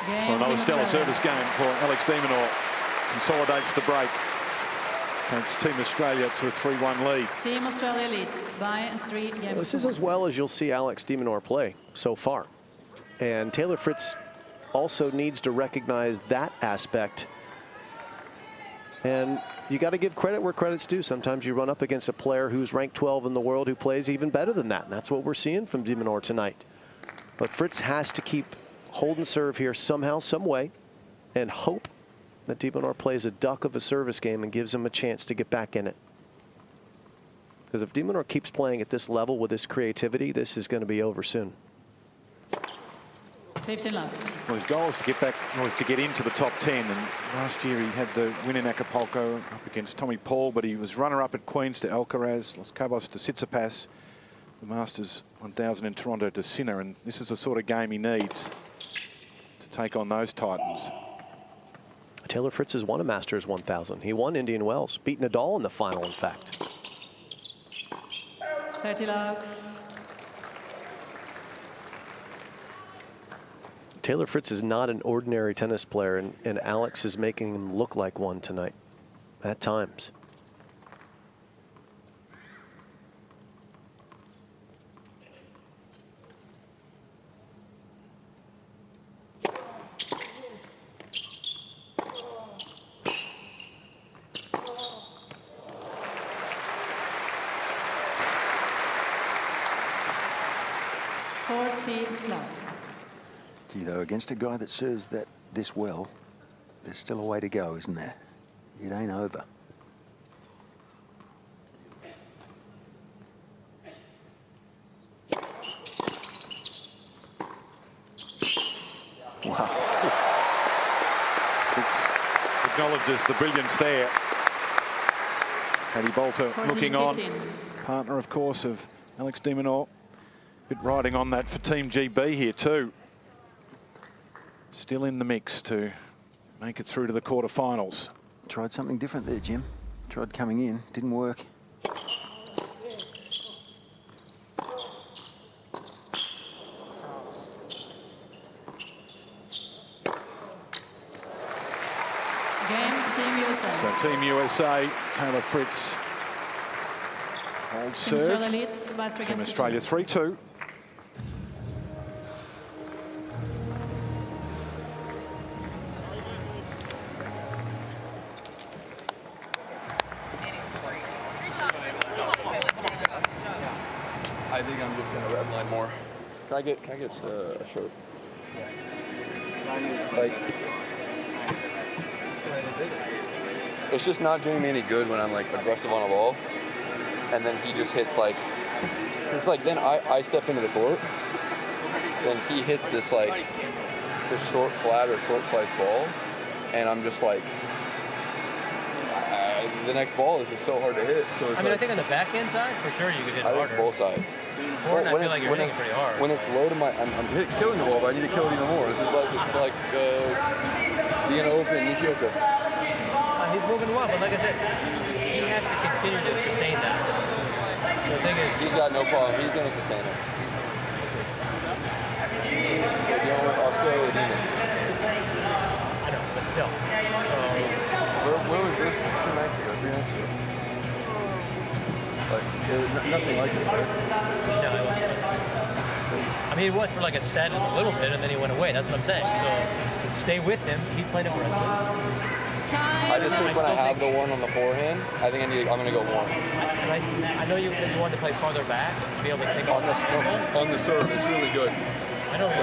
Well, another stellar service game for Alex de Minaur. Consolidates the break. Takes Team Australia to a 3-1 lead. Team Australia leads by 3 games. Well, this is as well as you'll see Alex de Minaur play so far. And Taylor Fritz also needs to recognize that aspect. And you got to give credit where credit's due. Sometimes you run up against a player who's ranked 12 in the world who plays even better than that. And that's what we're seeing from de Minaur tonight. But Fritz has to keep hold and serve here somehow, some way, and hope that de Minaur plays a duck of a service game and gives him a chance to get back in it. Because if de Minaur keeps playing at this level with this creativity, this is going to be over soon. 15 love. Well, his goal is to get back, was to get into the top 10. And last year he had the win in Acapulco up against Tommy Paul, but he was runner-up at Queens to Alcaraz, Los Cabos to Tsitsipas, the Masters 1000 in Toronto to Sinner. And this is the sort of game he needs to take on those titans. Taylor Fritz has won a Masters 1000. He won Indian Wells, beat Nadal in the final, in fact. 30 love. Taylor Fritz is not an ordinary tennis player, and Alex is making him look like one tonight at times. Gee, though, against a guy that serves this well, there's still a way to go, isn't there? It ain't over. Wow. Acknowledges the brilliance there. Paddy Bolter 14, looking 15. on. Partner, of course, of Alex de Minaur. Bit riding on that for Team GB here too. Still in the mix to make it through to the quarterfinals. Tried something different there, Jim. Tried coming in, didn't work. Game, Team USA. So Team USA, Taylor Fritz holds serve. Australia leads by 3 Team games. Australia 3-2. I think I'm just gonna redline more. Can I get a shirt? Like, it's just not doing me any good when I'm like aggressive on a ball, and then he just hits like, it's like then I step into the court, then he hits this like this short flat or short slice ball, and I'm just like, the next ball is just so hard to hit. So it's I mean, I think on the backhand side, for sure you could hit I harder. think both sides. Forehand, I feel like you're hitting pretty hard. When it's low to my, I'm killing the ball, but I need to kill it even more. This is like being open Nishioka. He's moving well, but like I said, he has to continue to sustain that. The thing is, He's got no problem. He's going to sustain it. We're dealing with Australia Demon. I know, but still. Where was this 2 nights ago, 3 nights ago? Like, it was nothing like this, right? No, it wasn't. I mean, it was for like a set and a little bit, and then he went away. That's what I'm saying. So stay with him, keep playing aggressive. Time. I just think when I have the one on the forehand, I think I'm going to go more. I know you wanted to play farther back, to be able to take off On the serve, it's really good. I know, you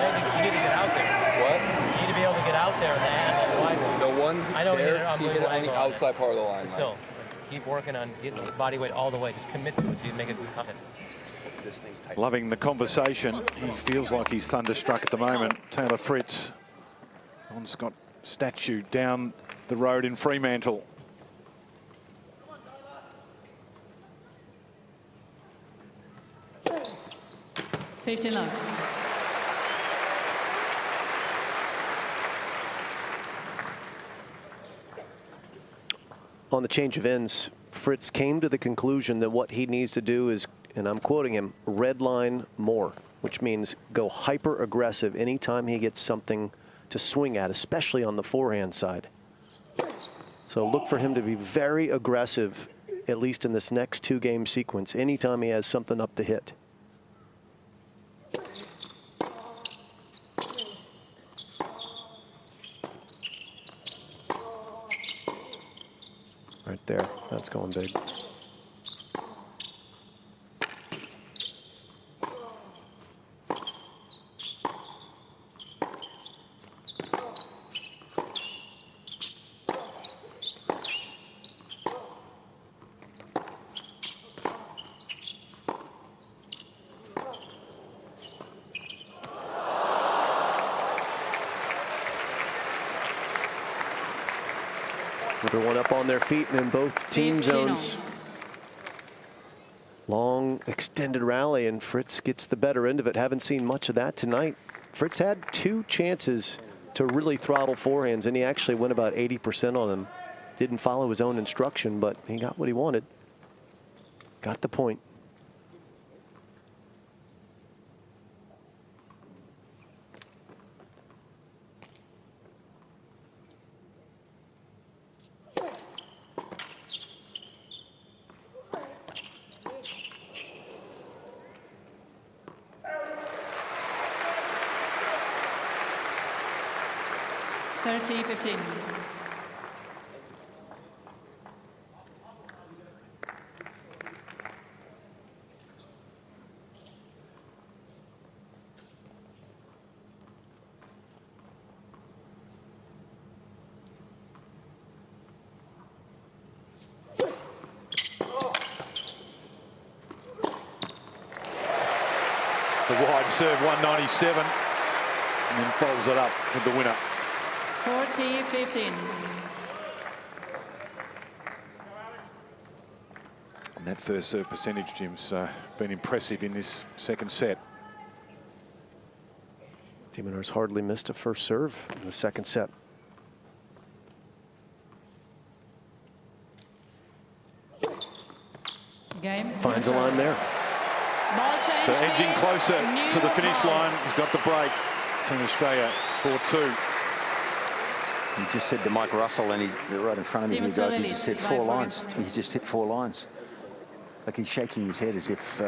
need to get out there. What? You need to be able to get out there and the wide one. The one I know there, he he hit it on the outside part of the line. Still, keep working on getting the body weight all the way. Just commit to it so you make it content. This thing's tight. Loving the conversation. He feels like he's thunderstruck at the moment. Taylor Fritz on Scott statue down the road in Fremantle. $15 love. On the change of ends, Fritz came to the conclusion that what he needs to do is, and I'm quoting him, redline more, which means go hyper aggressive anytime he gets something to swing at, especially on the forehand side. So look for him to be very aggressive, at least in this next 2-game sequence, anytime he has something up to hit. Right there, that's going big. Everyone up on their feet and in both team zones. Long extended rally, and Fritz gets the better end of it. Haven't seen much of that tonight. Fritz had 2 chances to really throttle forehands, and he actually went about 80% on them. Didn't follow his own instruction, but he got what he wanted. Got the point. The wide serve, 197, and then follows it up with the winner. 40-15. And that first serve percentage, Jim's been impressive in this second set. Minaur's hardly missed a first serve in the second set. Game. Finds a line there. Ball change, So edging please. closer New to the finish balls. line. He's got the break. Team Australia 4-2. He just said to Mike Russell, and he's right in front of me Team here, guys, he Australia just leads hit by 4 4 lines. games. He just hit 4 lines. Like he's shaking his head as if,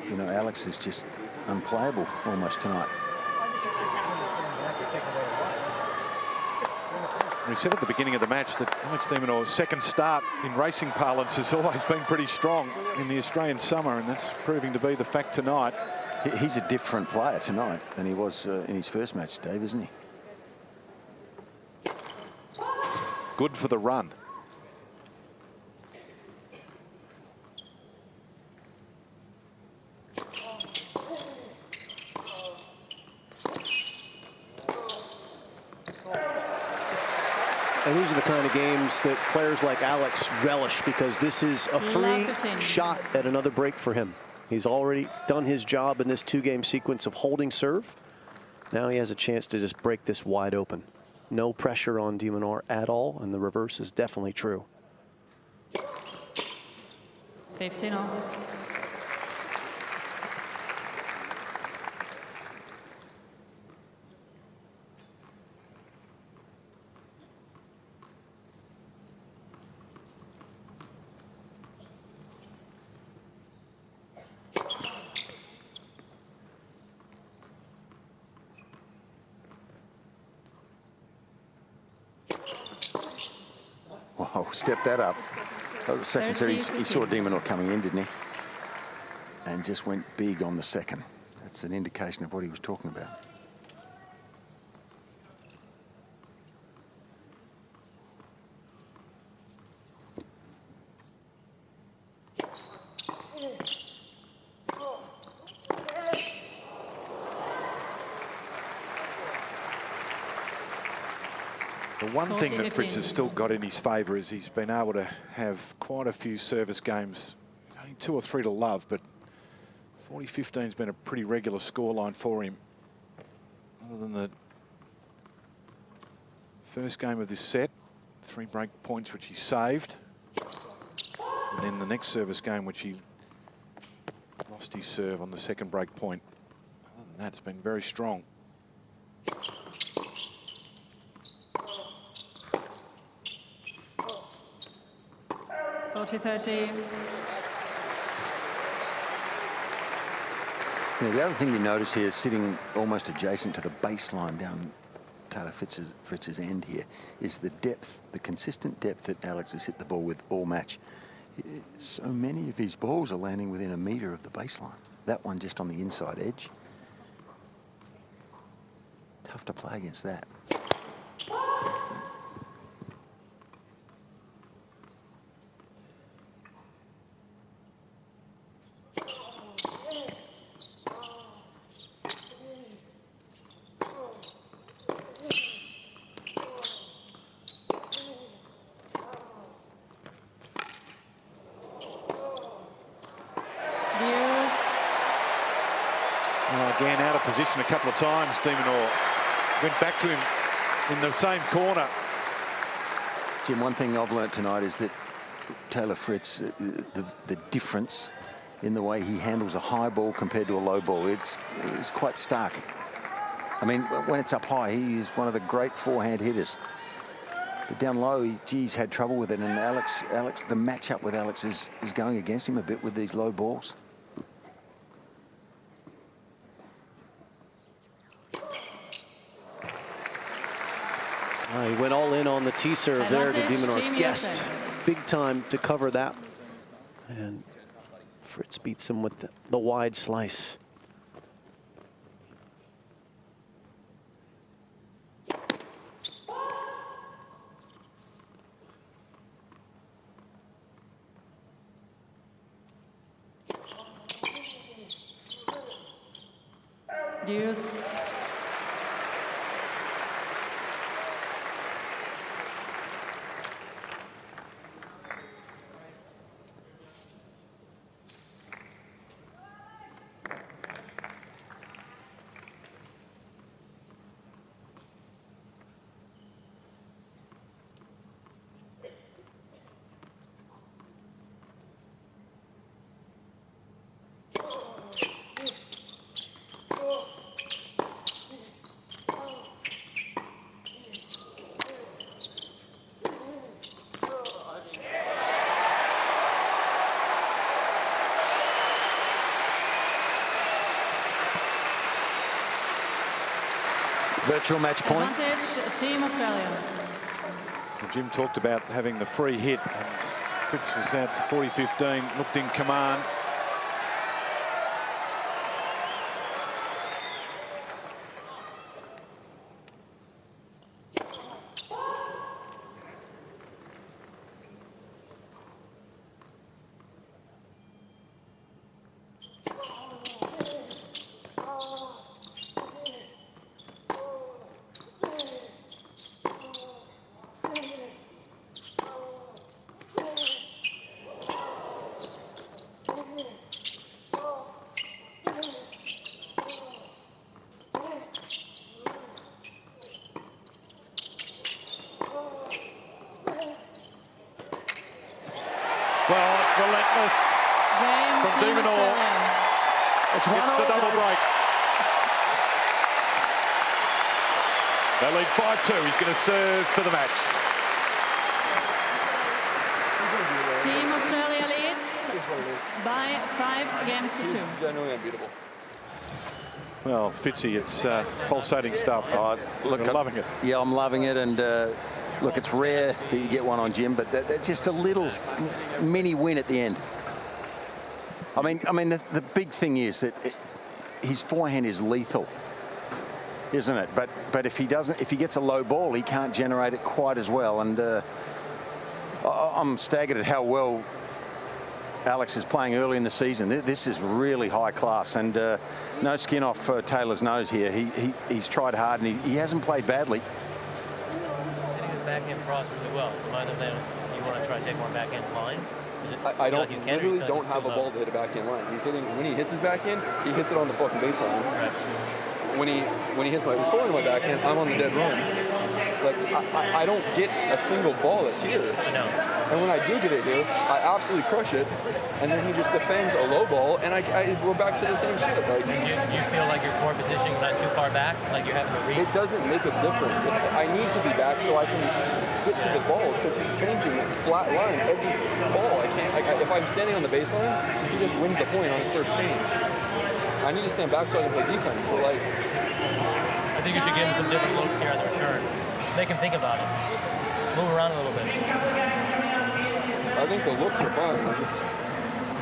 you know, Alex is just unplayable almost tonight. We said at the beginning of the match that Alex de Minaur's second start in racing parlance has always been pretty strong in the Australian summer, and that's proving to be the fact tonight. He's a different player tonight than he was in his first match, Dave, isn't he? Good for the run. And these are the kind of games that players like Alex relish, because this is a free shot at another break for him. He's already done his job in this 2-game sequence of holding serve. Now he has a chance to just break this wide open. No pressure on de Minaur at all, and the reverse is definitely true. 15-all. Wow, step that up. That was the second set. He saw de Minaur coming in, didn't he? And just went big on the second. That's an indication of what he was talking about. The one thing that Fritz has still got in his favour is he's been able to have quite a few service games, only 2 or 3 to love, but 40-15 has been a pretty regular scoreline for him. Other than the first game of this set, 3 break points which he saved, and then the next service game which he lost his serve on the second break point. Other than that, it's been very strong. 40-30. Yeah, the other thing you notice here, sitting almost adjacent to the baseline down Taylor Fritz's end here, is the depth, the consistent depth that Alex has hit the ball with all match. So many of his balls are landing within a metre of the baseline. That one just on the inside edge. Tough to play against that. Again, out of position a couple of times. Minaur went back to him in the same corner. Jim, one thing I've learnt tonight is that Taylor Fritz, the difference in the way he handles a high ball compared to a low ball, it's quite stark. I mean, when it's up high, he is one of the great forehand hitters. But down low, he's had trouble with it. And Alex, the matchup with Alex is going against him a bit with these low balls. He went all in on the tee serve there to Minaur. Guessed big time to cover that. And Fritz beats him with the wide slice. Deuce. Virtual match point. Advantage, Team Australia. Well, Jim talked about having the free hit, and Fritz was out to 40-15, looked in command. Well, it's relentless from Minaur. It's the double break. They lead 5-2. He's going to serve for the match. Team Australia leads by 5 games to 2. He's genuinely unbeatable. Well, Fitzy, it's pulsating stuff. Look, I'm loving it. Yeah, I'm loving it, and look, it's rare that you get one on Jim, but that's just a little mini win at the end. I mean, the big thing is that his forehand is lethal, isn't it? But if he gets a low ball, he can't generate it quite as well. And I'm staggered at how well Alex is playing early in the season. This is really high class, and no skin off Taylor's nose here. He's tried hard, and he hasn't played badly. Hitting his backhand cross really well. So my understanding is you want to try to take more backhand line. I literally don't have a ball to hit a backhand line. He's hitting, when he hits his backhand, he hits it on the fucking baseline. Right. When he hits he's forward my backhand, I'm on the dead run. Like, I don't get a single ball that's here. No. And when I do get it here, I absolutely crush it. And then he just defends a low ball, and we're back to the same shit. Like, you feel like your core positioning is not too far back? Like you're having to reach? It doesn't make a difference. I need to be back so I can get to the balls, because he's changing flat line every ball. I can't, like, if I'm standing on the baseline, he just wins the point on his first change. I need to stand back so I can play defense, but like... I think you should give him some different looks here on the return. Make him think about it. Move around a little bit. I think the looks are fine.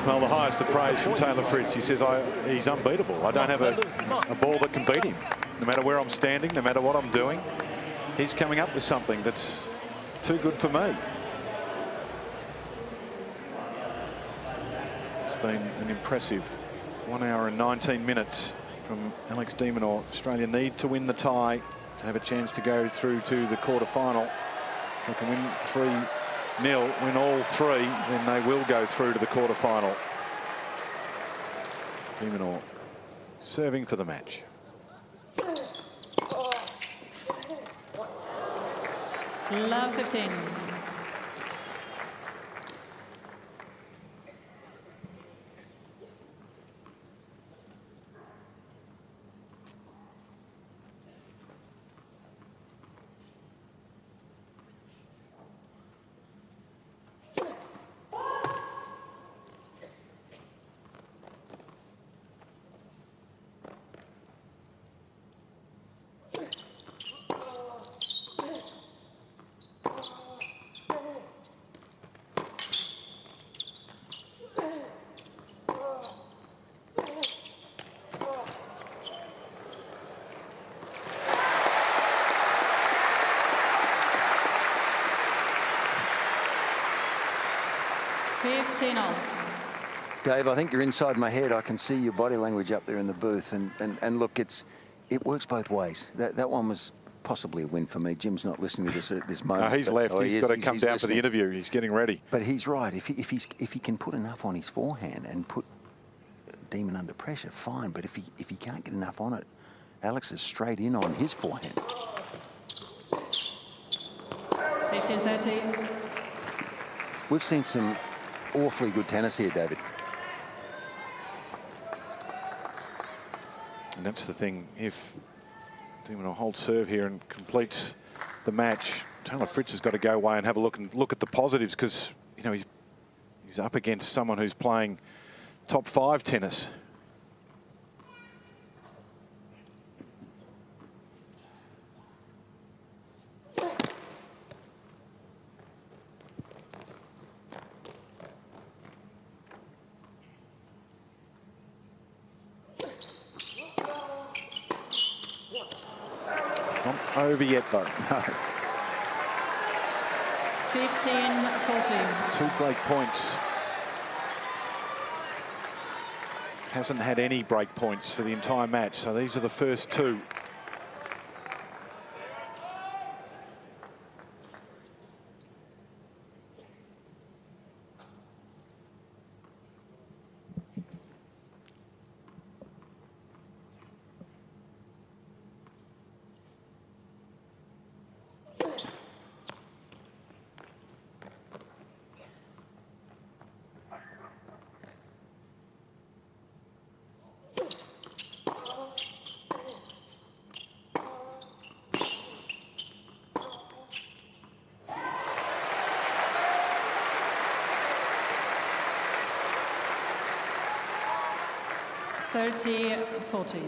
Well, the highest of praise from Taylor Fritz. He says he's unbeatable. I don't have a ball that can beat him. No matter where I'm standing, no matter what I'm doing, he's coming up with something that's too good for me. It's been an impressive 1 hour and 19 minutes from Alex de Minaur. Australia need to win the tie to have a chance to go through to the quarterfinal. If they can win 3-0, win all three, then they will go through to the quarterfinal. De Minaur serving for the match. Love 15. Dave, I think you're inside my head. I can see your body language up there in the booth. And look, it works both ways. That one was possibly a win for me. Jim's not listening to this at this moment. No, he's left. He's got to come down for the interview. He's getting ready. But he's right. If he can put enough on his forehand and put Demon under pressure, fine. But if he can't get enough on it, Alex is straight in on his forehand. 15-13. We've seen some awfully good tennis here, David. And that's the thing. If de Minaur holds serve here and completes the match, Taylor Fritz has got to go away and have a look at the positives, because you know he's up against someone who's playing top 5 tennis. Not over yet, though. No. 15-14. 2 break points. Hasn't had any break points for the entire match, so these are the first 2. $30-14.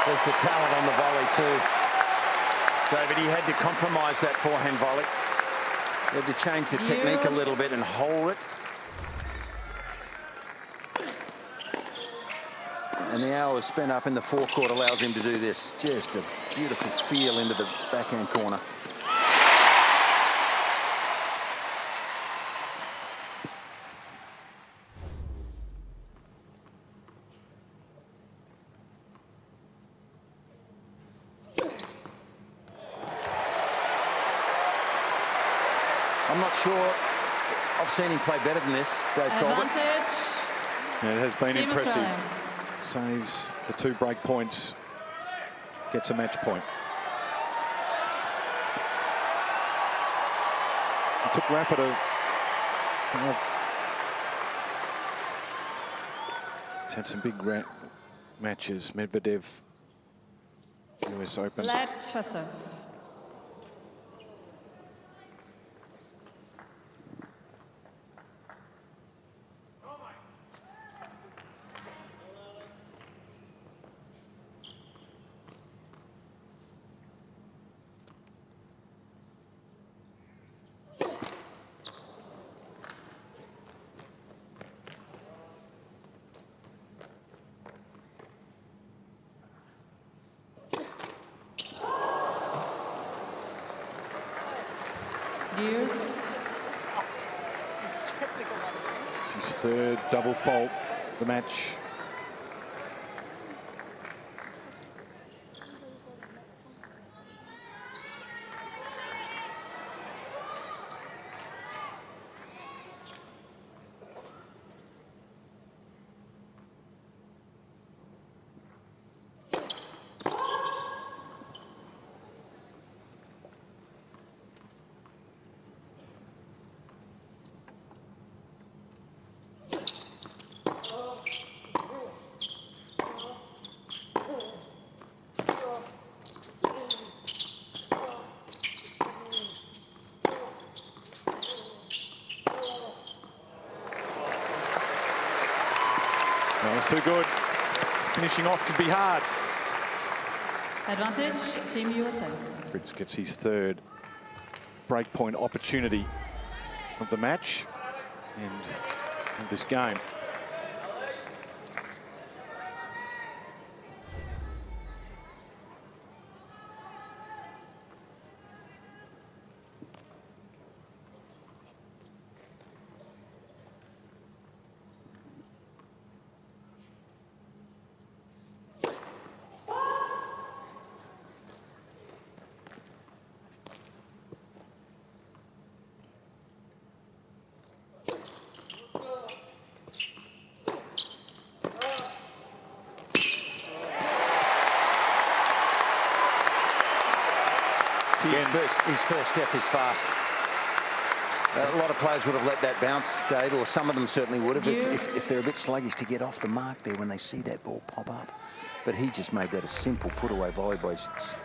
There's the talent on the volley too. David, he had to compromise that forehand volley. He had to change the technique a little bit and hold it. And the hours spent up in the forecourt allows him to do this. Just a beautiful feel into the backhand corner. I'm not sure I've seen him play better than this, Dave Colbert. Advantage. Yeah, it has been Team impressive. Australia. Saves the 2 break points, gets a match point. It took Rafa to... He's had some big matches. Medvedev, US Open. Let Twisser. Deuce. It's his 3rd double fault of the match. That was too good. Finishing off could be hard. Advantage, Team USA. Fritz gets his 3rd breakpoint opportunity of the match and of this game. His first step is fast. A lot of players would have let that bounce, Dave, or some of them certainly would have if they're a bit sluggish to get off the mark there when they see that ball pop up. But he just made that a simple put-away volley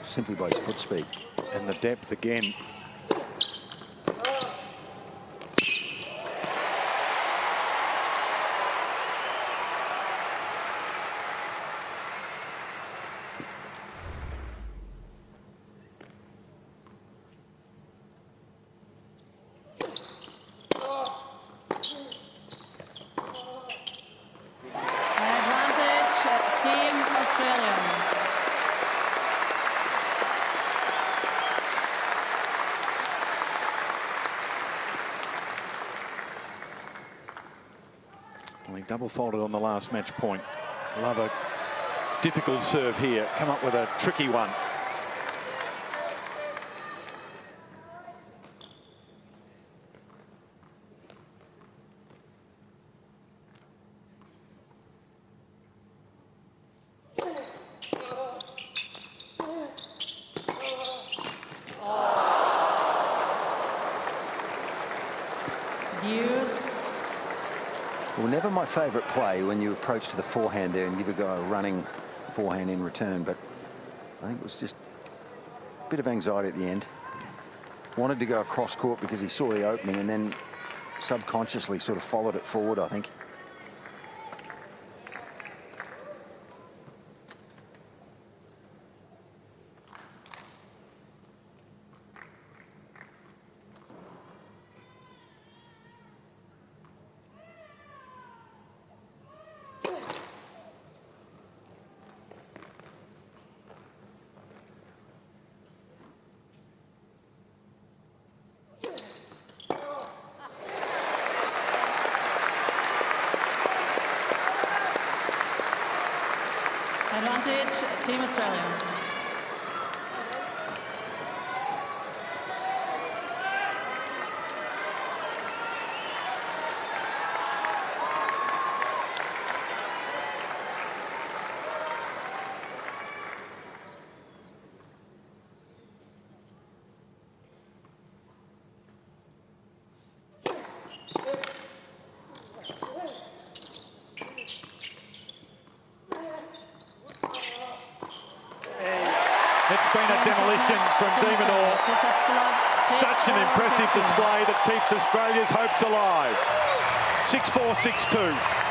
simply by his foot speed. And the depth again. Well, he double faulted on the last match point. Love a difficult serve here. Come up with a tricky one. Well, never my favourite play when you approach to the forehand there and give a guy a running forehand in return, but I think it was just a bit of anxiety at the end. Wanted to go across court because he saw the opening and then subconsciously sort of followed it forward, I think. advantage, Team Australia. It's been a demolition from Minaur. Such an impressive display that keeps Australia's hopes alive. 6-4, 6-2.